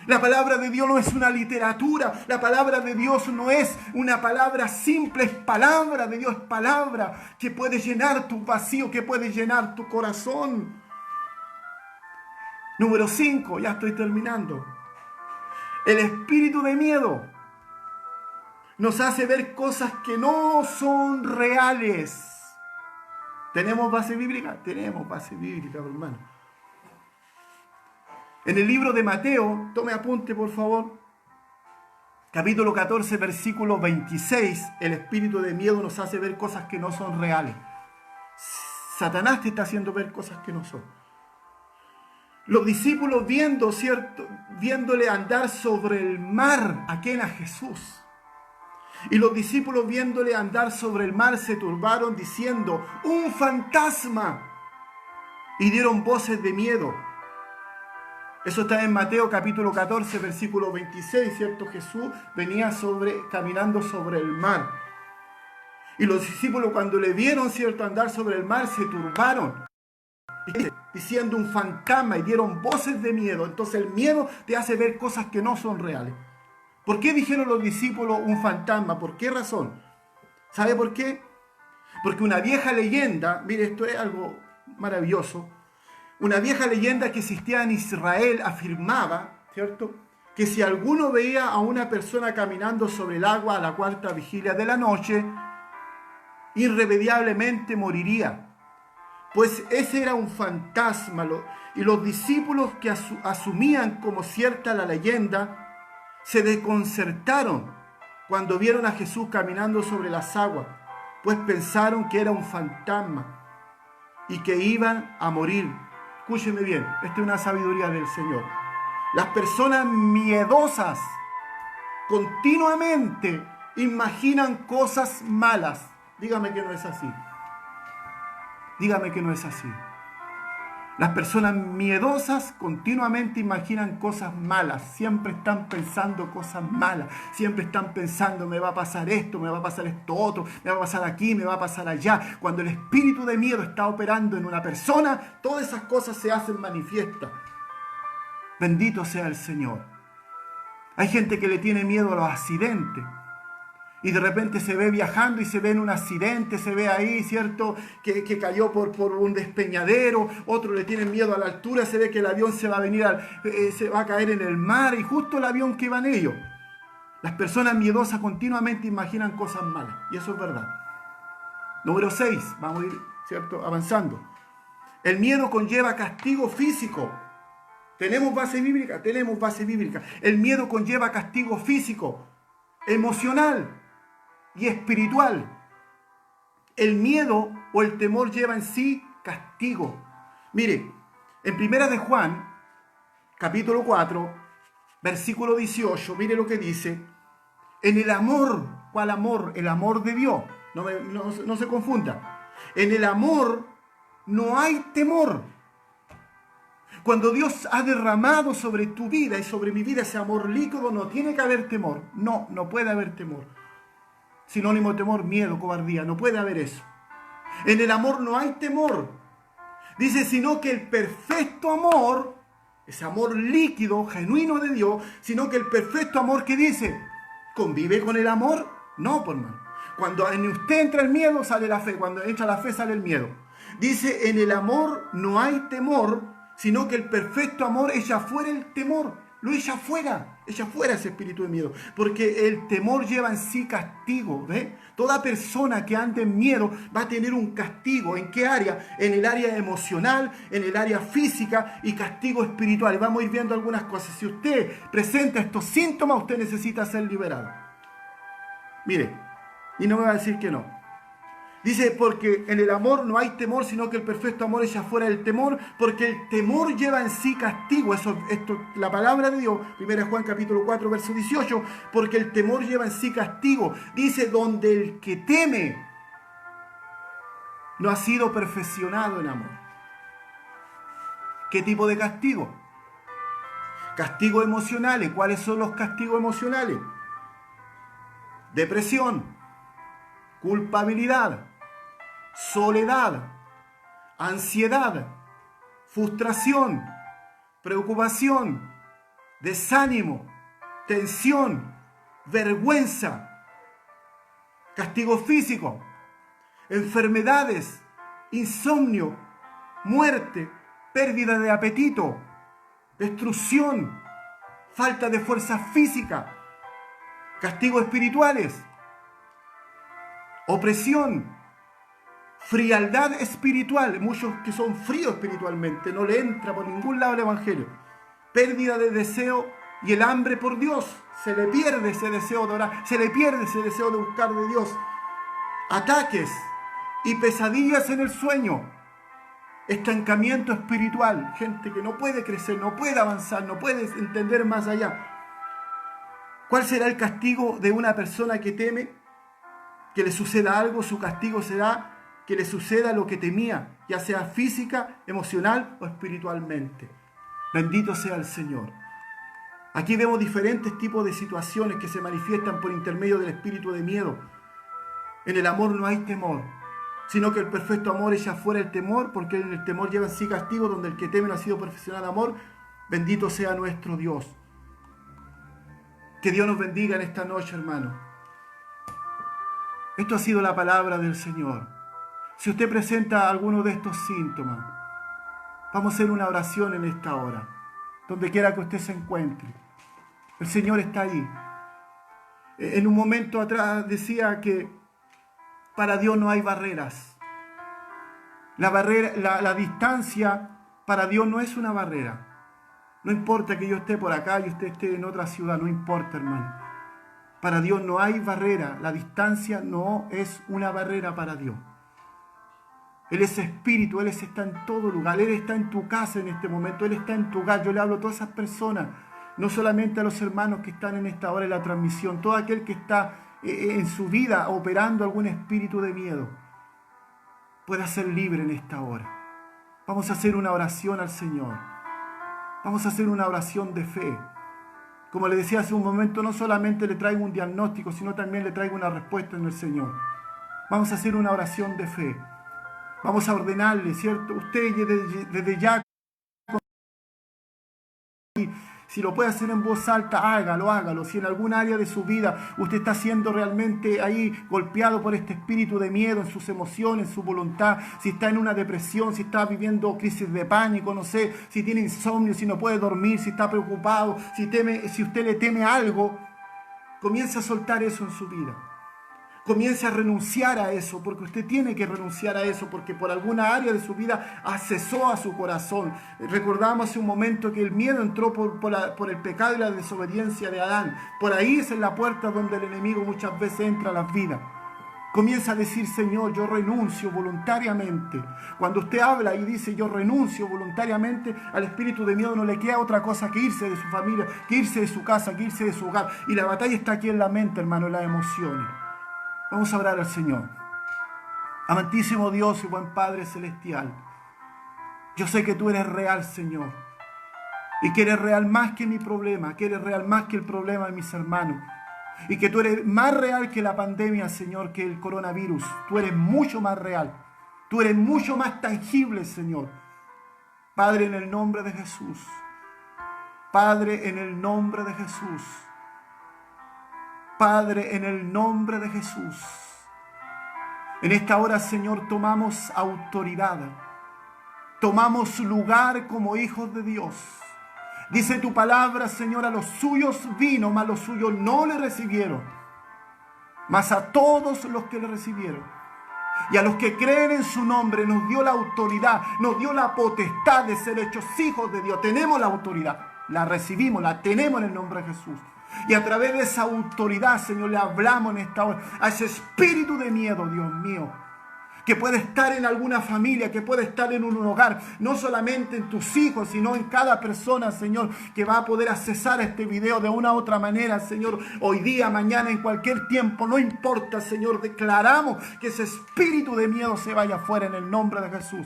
La palabra de Dios no es una literatura. La palabra de Dios no es una palabra simple. Es palabra de Dios. Es palabra que puede llenar tu vacío, que puede llenar tu corazón. Número 5, ya estoy terminando. El espíritu de miedo nos hace ver cosas que no son reales. ¿Tenemos base bíblica? Tenemos base bíblica, hermano. En el libro de Mateo, tome apunte por favor, capítulo 14, versículo 26, el espíritu de miedo nos hace ver cosas que no son reales. Satanás te está haciendo ver cosas que no son. Los discípulos viéndole andar sobre el mar, ¿a quién? A Jesús. Y los discípulos viéndole andar sobre el mar se turbaron diciendo, ¡un fantasma! Y dieron voces de miedo. Eso está en Mateo capítulo 14, versículo 26, ¿cierto? Jesús venía caminando sobre el mar. Y los discípulos cuando le vieron, ¿cierto?, andar sobre el mar, se turbaron, diciendo un fantasma, y dieron voces de miedo. Entonces el miedo te hace ver cosas que no son reales. ¿Por qué dijeron los discípulos un fantasma? ¿Por qué razón? ¿Sabe por qué? Porque una vieja leyenda, mire, esto es algo maravilloso. Una vieja leyenda que existía en Israel afirmaba, ¿cierto?, que si alguno veía a una persona caminando sobre el agua a la cuarta vigilia de la noche, irremediablemente moriría. Pues ese era un fantasma. Y los discípulos que asumían como cierta la leyenda, se desconcertaron cuando vieron a Jesús caminando sobre las aguas, pues pensaron que era un fantasma y que iban a morir. Escúcheme bien, esta es una sabiduría del Señor. Las personas miedosas continuamente imaginan cosas malas. Dígame que no es así. Dígame que no es así. Las personas miedosas continuamente imaginan cosas malas. Siempre están pensando cosas malas. Siempre están pensando, me va a pasar esto, me va a pasar esto otro, me va a pasar aquí, me va a pasar allá. Cuando el espíritu de miedo está operando en una persona, todas esas cosas se hacen manifiestas. Bendito sea el Señor. Hay gente que le tiene miedo a los accidentes. Y de repente se ve viajando y se ve en un accidente, se ve ahí, ¿cierto?, que cayó por un despeñadero. Otro le tiene miedo a la altura, se ve que el avión se va a caer en el mar, y justo el avión que van ellos. Las personas miedosas continuamente imaginan cosas malas, y eso es verdad. Número 6, vamos a ir, ¿cierto?, avanzando. El miedo conlleva castigo físico. ¿Tenemos base bíblica? Tenemos base bíblica. El miedo conlleva castigo físico, emocional y espiritual. El miedo o el temor lleva en sí castigo. Mire, en Primera de Juan, capítulo 4, versículo 18, mire lo que dice. En el amor, ¿cuál amor? El amor de Dios. No se confunda. En el amor no hay temor. Cuando Dios ha derramado sobre tu vida y sobre mi vida ese amor líquido, no tiene que haber temor. No puede haber temor. Sinónimo de temor, miedo, cobardía. No puede haber eso. En el amor no hay temor. Dice, sino que el perfecto amor, ese amor líquido, genuino de Dios, sino que el perfecto amor que dice, ¿convive con el amor? No, por hermano. Cuando en usted entra el miedo, sale la fe. Cuando entra la fe, sale el miedo. Dice, en el amor no hay temor, sino que el perfecto amor echa fuera el temor. Lo echa fuera ese espíritu de miedo. Porque el temor lleva en sí castigo. ¿Ve? Toda persona que ande en miedo va a tener un castigo. ¿En qué área? En el área emocional, en el área física y castigo espiritual. Y vamos a ir viendo algunas cosas. Si usted presenta estos síntomas, usted necesita ser liberado. Mire, y no me va a decir que no. Dice, porque en el amor no hay temor, sino que el perfecto amor echa fuera el temor, porque el temor lleva en sí castigo. La palabra de Dios, 1 Juan capítulo 4, verso 18, porque el temor lleva en sí castigo. Dice, donde el que teme no ha sido perfeccionado en amor. ¿Qué tipo de castigo? Castigos emocionales. ¿Cuáles son los castigos emocionales? Depresión, culpabilidad, soledad, ansiedad, frustración, preocupación, desánimo, tensión, vergüenza, castigo físico, enfermedades, insomnio, muerte, pérdida de apetito, destrucción, falta de fuerza física, castigos espirituales, opresión, frialdad espiritual. Muchos que son fríos espiritualmente, no le entra por ningún lado el evangelio. Pérdida de deseo y el hambre por Dios. Se le pierde ese deseo de orar, se le pierde ese deseo de buscar de Dios. Ataques y pesadillas en el sueño. Estancamiento espiritual. Gente que no puede crecer, no puede avanzar, no puede entender más allá. ¿Cuál será el castigo de una persona que teme que le suceda algo? Su castigo será que le suceda lo que temía, ya sea física, emocional o espiritualmente. Bendito sea el Señor. Aquí vemos diferentes tipos de situaciones que se manifiestan por intermedio del espíritu de miedo. En el amor no hay temor, sino que el perfecto amor echa fuera el temor, porque en el temor lleva en sí castigo, donde el que teme no ha sido perfeccionado en amor. Bendito sea nuestro Dios. Que Dios nos bendiga en esta noche, hermano. Esto ha sido la palabra del Señor. Si usted presenta alguno de estos síntomas, vamos a hacer una oración en esta hora, donde quiera que usted se encuentre. El Señor está ahí. En un momento atrás decía que para Dios no hay barreras. La distancia para Dios no es una barrera. No importa que yo esté por acá y usted esté en otra ciudad, no importa, hermano. Para Dios no hay barrera. La distancia no es una barrera para Dios. Él es espíritu, Él está en todo lugar. Él está en tu casa en este momento, Él está en tu hogar. Yo le hablo a todas esas personas, no solamente a los hermanos que están en esta hora en la transmisión, todo aquel que está en su vida operando algún espíritu de miedo, pueda ser libre en esta hora. Vamos a hacer una oración al Señor. Vamos a hacer una oración de fe. Como le decía hace un momento, no solamente le traigo un diagnóstico, sino también le traigo una respuesta en el Señor. Vamos a hacer una oración de fe. Vamos a ordenarle, ¿cierto? Usted desde ya, si lo puede hacer en voz alta, hágalo. Si en algún área de su vida usted está siendo realmente ahí golpeado por este espíritu de miedo en sus emociones, en su voluntad, si está en una depresión, si está viviendo crisis de pánico, no sé, si tiene insomnio, si no puede dormir, si está preocupado, si usted le teme algo, Comience a soltar eso en su vida. Comience a renunciar a eso, porque usted tiene que renunciar a eso, porque por alguna área de su vida accesó a su corazón. Recordamos hace un momento que el miedo entró por el pecado y la desobediencia de Adán. Por ahí es en la puerta donde el enemigo muchas veces entra a las vidas. Comienza a decir: Señor, yo renuncio voluntariamente. Cuando usted habla y dice yo renuncio voluntariamente, al espíritu de miedo no le queda otra cosa que irse de su familia, que irse de su casa, que irse de su hogar. Y la batalla está aquí en la mente, hermano, en las emociones. Vamos a orar al Señor. Amantísimo Dios y buen Padre Celestial, yo sé que tú eres real, Señor, y que eres real más que mi problema, que eres real más que el problema de mis hermanos, y que tú eres más real que la pandemia, Señor, que el coronavirus. Tú eres mucho más real, tú eres mucho más tangible, Señor. Padre, en el nombre de Jesús, Padre, en el nombre de Jesús, Padre, en el nombre de Jesús, en esta hora, Señor, tomamos autoridad, tomamos lugar como hijos de Dios. Dice tu palabra, Señor, a los suyos vino, mas los suyos no le recibieron, mas a todos los que le recibieron y a los que creen en su nombre nos dio la autoridad, nos dio la potestad de ser hechos hijos de Dios. Tenemos la autoridad, la recibimos, la tenemos en el nombre de Jesús. Y a través de esa autoridad, Señor, le hablamos en esta hora a ese espíritu de miedo, Dios mío, que puede estar en alguna familia, que puede estar en un hogar, no solamente en tus hijos, sino en cada persona, Señor, que va a poder accesar a este video de una u otra manera, Señor, hoy día, mañana, en cualquier tiempo, no importa, Señor, declaramos que ese espíritu de miedo se vaya afuera en el nombre de Jesús,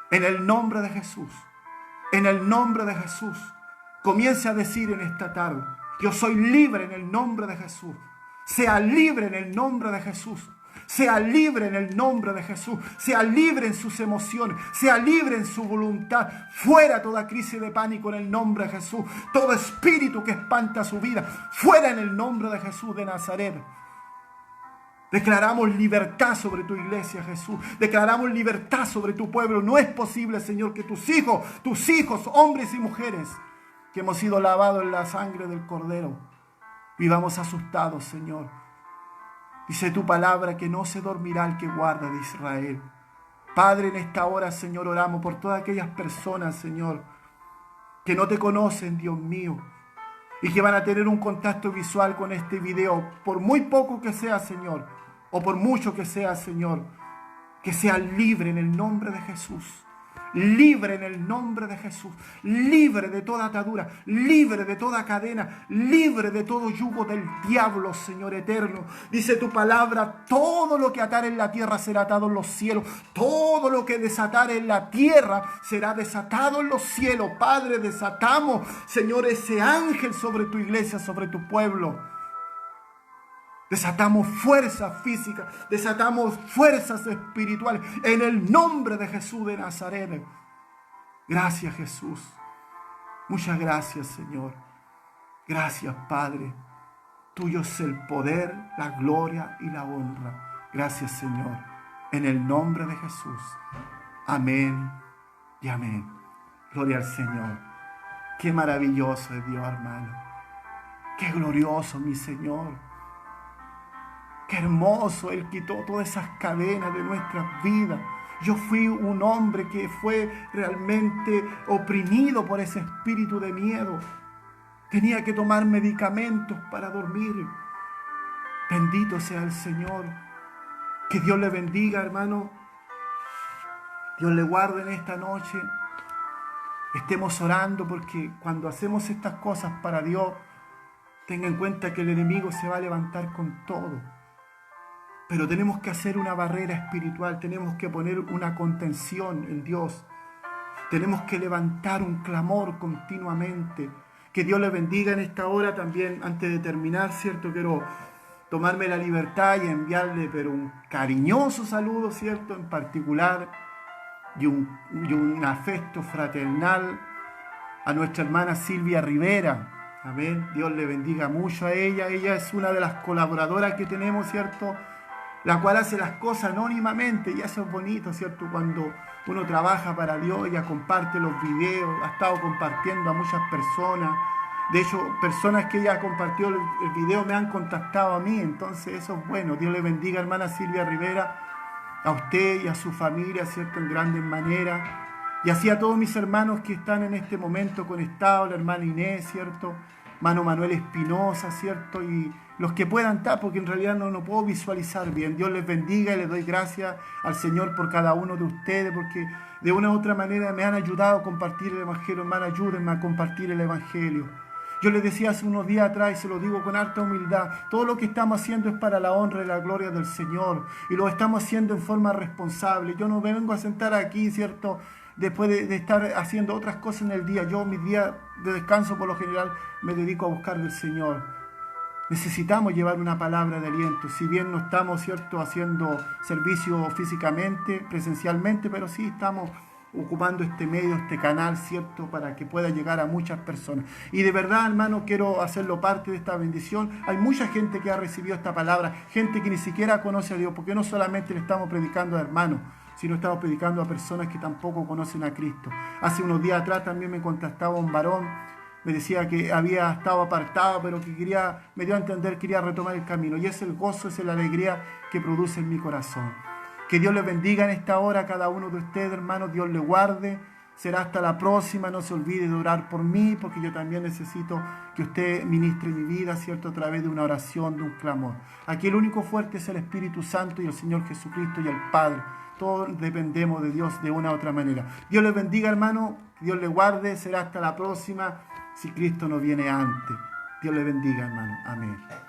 en el nombre de Jesús, en el nombre de Jesús. Comience a decir en esta tarde: yo soy libre en el nombre de Jesús. Sea libre en el nombre de Jesús. Sea libre en el nombre de Jesús. Sea libre en sus emociones. Sea libre en su voluntad. Fuera toda crisis de pánico en el nombre de Jesús. Todo espíritu que espanta su vida, fuera en el nombre de Jesús de Nazaret. Declaramos libertad sobre tu iglesia, Jesús. Declaramos libertad sobre tu pueblo. No es posible, Señor, que tus hijos, hombres y mujeres, que hemos sido lavados en la sangre del Cordero, vivamos asustados, Señor. Dice tu palabra que no se dormirá el que guarda de Israel. Padre, en esta hora, Señor, oramos por todas aquellas personas, Señor, que no te conocen, Dios mío, y que van a tener un contacto visual con este video, por muy poco que sea, Señor, o por mucho que sea, Señor, que sea libre en el nombre de Jesús. Libre en el nombre de Jesús, libre de toda atadura, libre de toda cadena, libre de todo yugo del diablo, Señor eterno. Dice tu palabra: todo lo que atar en la tierra será atado en los cielos, todo lo que desatar en la tierra será desatado en los cielos. Padre, desatamos, Señor, ese ángel sobre tu iglesia, sobre tu pueblo. Desatamos fuerzas físicas, desatamos fuerzas espirituales en el nombre de Jesús de Nazaret. Gracias, Jesús. Muchas gracias, Señor. Gracias, Padre. Tuyo es el poder, la gloria y la honra. Gracias, Señor. En el nombre de Jesús. Amén y amén. Gloria al Señor. Qué maravilloso es Dios, hermano. Qué glorioso, mi Señor. Qué hermoso, Él quitó todas esas cadenas de nuestras vidas. Yo fui un hombre que fue realmente oprimido por ese espíritu de miedo. Tenía que tomar medicamentos para dormir. Bendito sea el Señor. Que Dios le bendiga, hermano. Dios le guarde en esta noche. Estemos orando, porque cuando hacemos estas cosas para Dios, tenga en cuenta que el enemigo se va a levantar con todo. Pero tenemos que hacer una barrera espiritual, tenemos que poner una contención en Dios. Tenemos que levantar un clamor continuamente. Que Dios le bendiga en esta hora también. Antes de terminar, ¿cierto? Quiero tomarme la libertad y enviarle un cariñoso saludo, ¿cierto? En particular, y un afecto fraternal a nuestra hermana Silvia Rivera. Amén. Dios le bendiga mucho a ella. Ella es una de las colaboradoras que tenemos, ¿cierto?, la cual hace las cosas anónimamente, y eso es bonito, ¿cierto? Cuando uno trabaja para Dios, ella comparte los videos, ha estado compartiendo a muchas personas, De hecho, personas que ya compartió el video me han contactado a mí, entonces eso es bueno. Dios le bendiga, hermana Silvia Rivera, a usted y a su familia, ¿cierto? En grandes maneras. Y así a todos mis hermanos que están en este momento conectados, la hermana Inés, ¿cierto? Hermano Manuel Espinosa, ¿cierto? Y los que puedan estar, porque en realidad no puedo visualizar bien. Dios les bendiga y les doy gracias al Señor por cada uno de ustedes, porque de una u otra manera me han ayudado a compartir el Evangelio. Hermano, ayúdenme a compartir el Evangelio. Yo les decía hace unos días atrás, y se lo digo con harta humildad, todo lo que estamos haciendo es para la honra y la gloria del Señor, y lo estamos haciendo en forma responsable. Yo no me vengo a sentar aquí, ¿cierto?, después de estar haciendo otras cosas en el día. Yo, mis días de descanso, por lo general, me dedico a buscar del Señor. Necesitamos llevar una palabra de aliento, si bien no estamos, ¿cierto?, haciendo servicio físicamente, presencialmente, pero sí estamos ocupando este medio, este canal, ¿cierto?, para que pueda llegar a muchas personas. Y de verdad, hermano, quiero hacerlo parte de esta bendición. Hay mucha gente que ha recibido esta palabra, gente que ni siquiera conoce a Dios, porque no solamente le estamos predicando a hermanos, sino estamos predicando a personas que tampoco conocen a Cristo. Hace unos días atrás también me contactaba un varón, me decía que había estado apartado, pero que me dio a entender que quería retomar el camino. Y es el gozo, es la alegría que produce en mi corazón. Que Dios les bendiga en esta hora a cada uno de ustedes, hermanos. Dios les guarde. Será hasta la próxima. No se olvide de orar por mí, porque yo también necesito que usted ministre mi vida, ¿cierto?, a través de una oración, de un clamor. Aquí el único fuerte es el Espíritu Santo y el Señor Jesucristo y el Padre. Todos dependemos de Dios de una u otra manera. Dios les bendiga, hermano. Dios les guarde. Será hasta la próxima, si Cristo no viene antes. Dios les bendiga, hermano. Amén.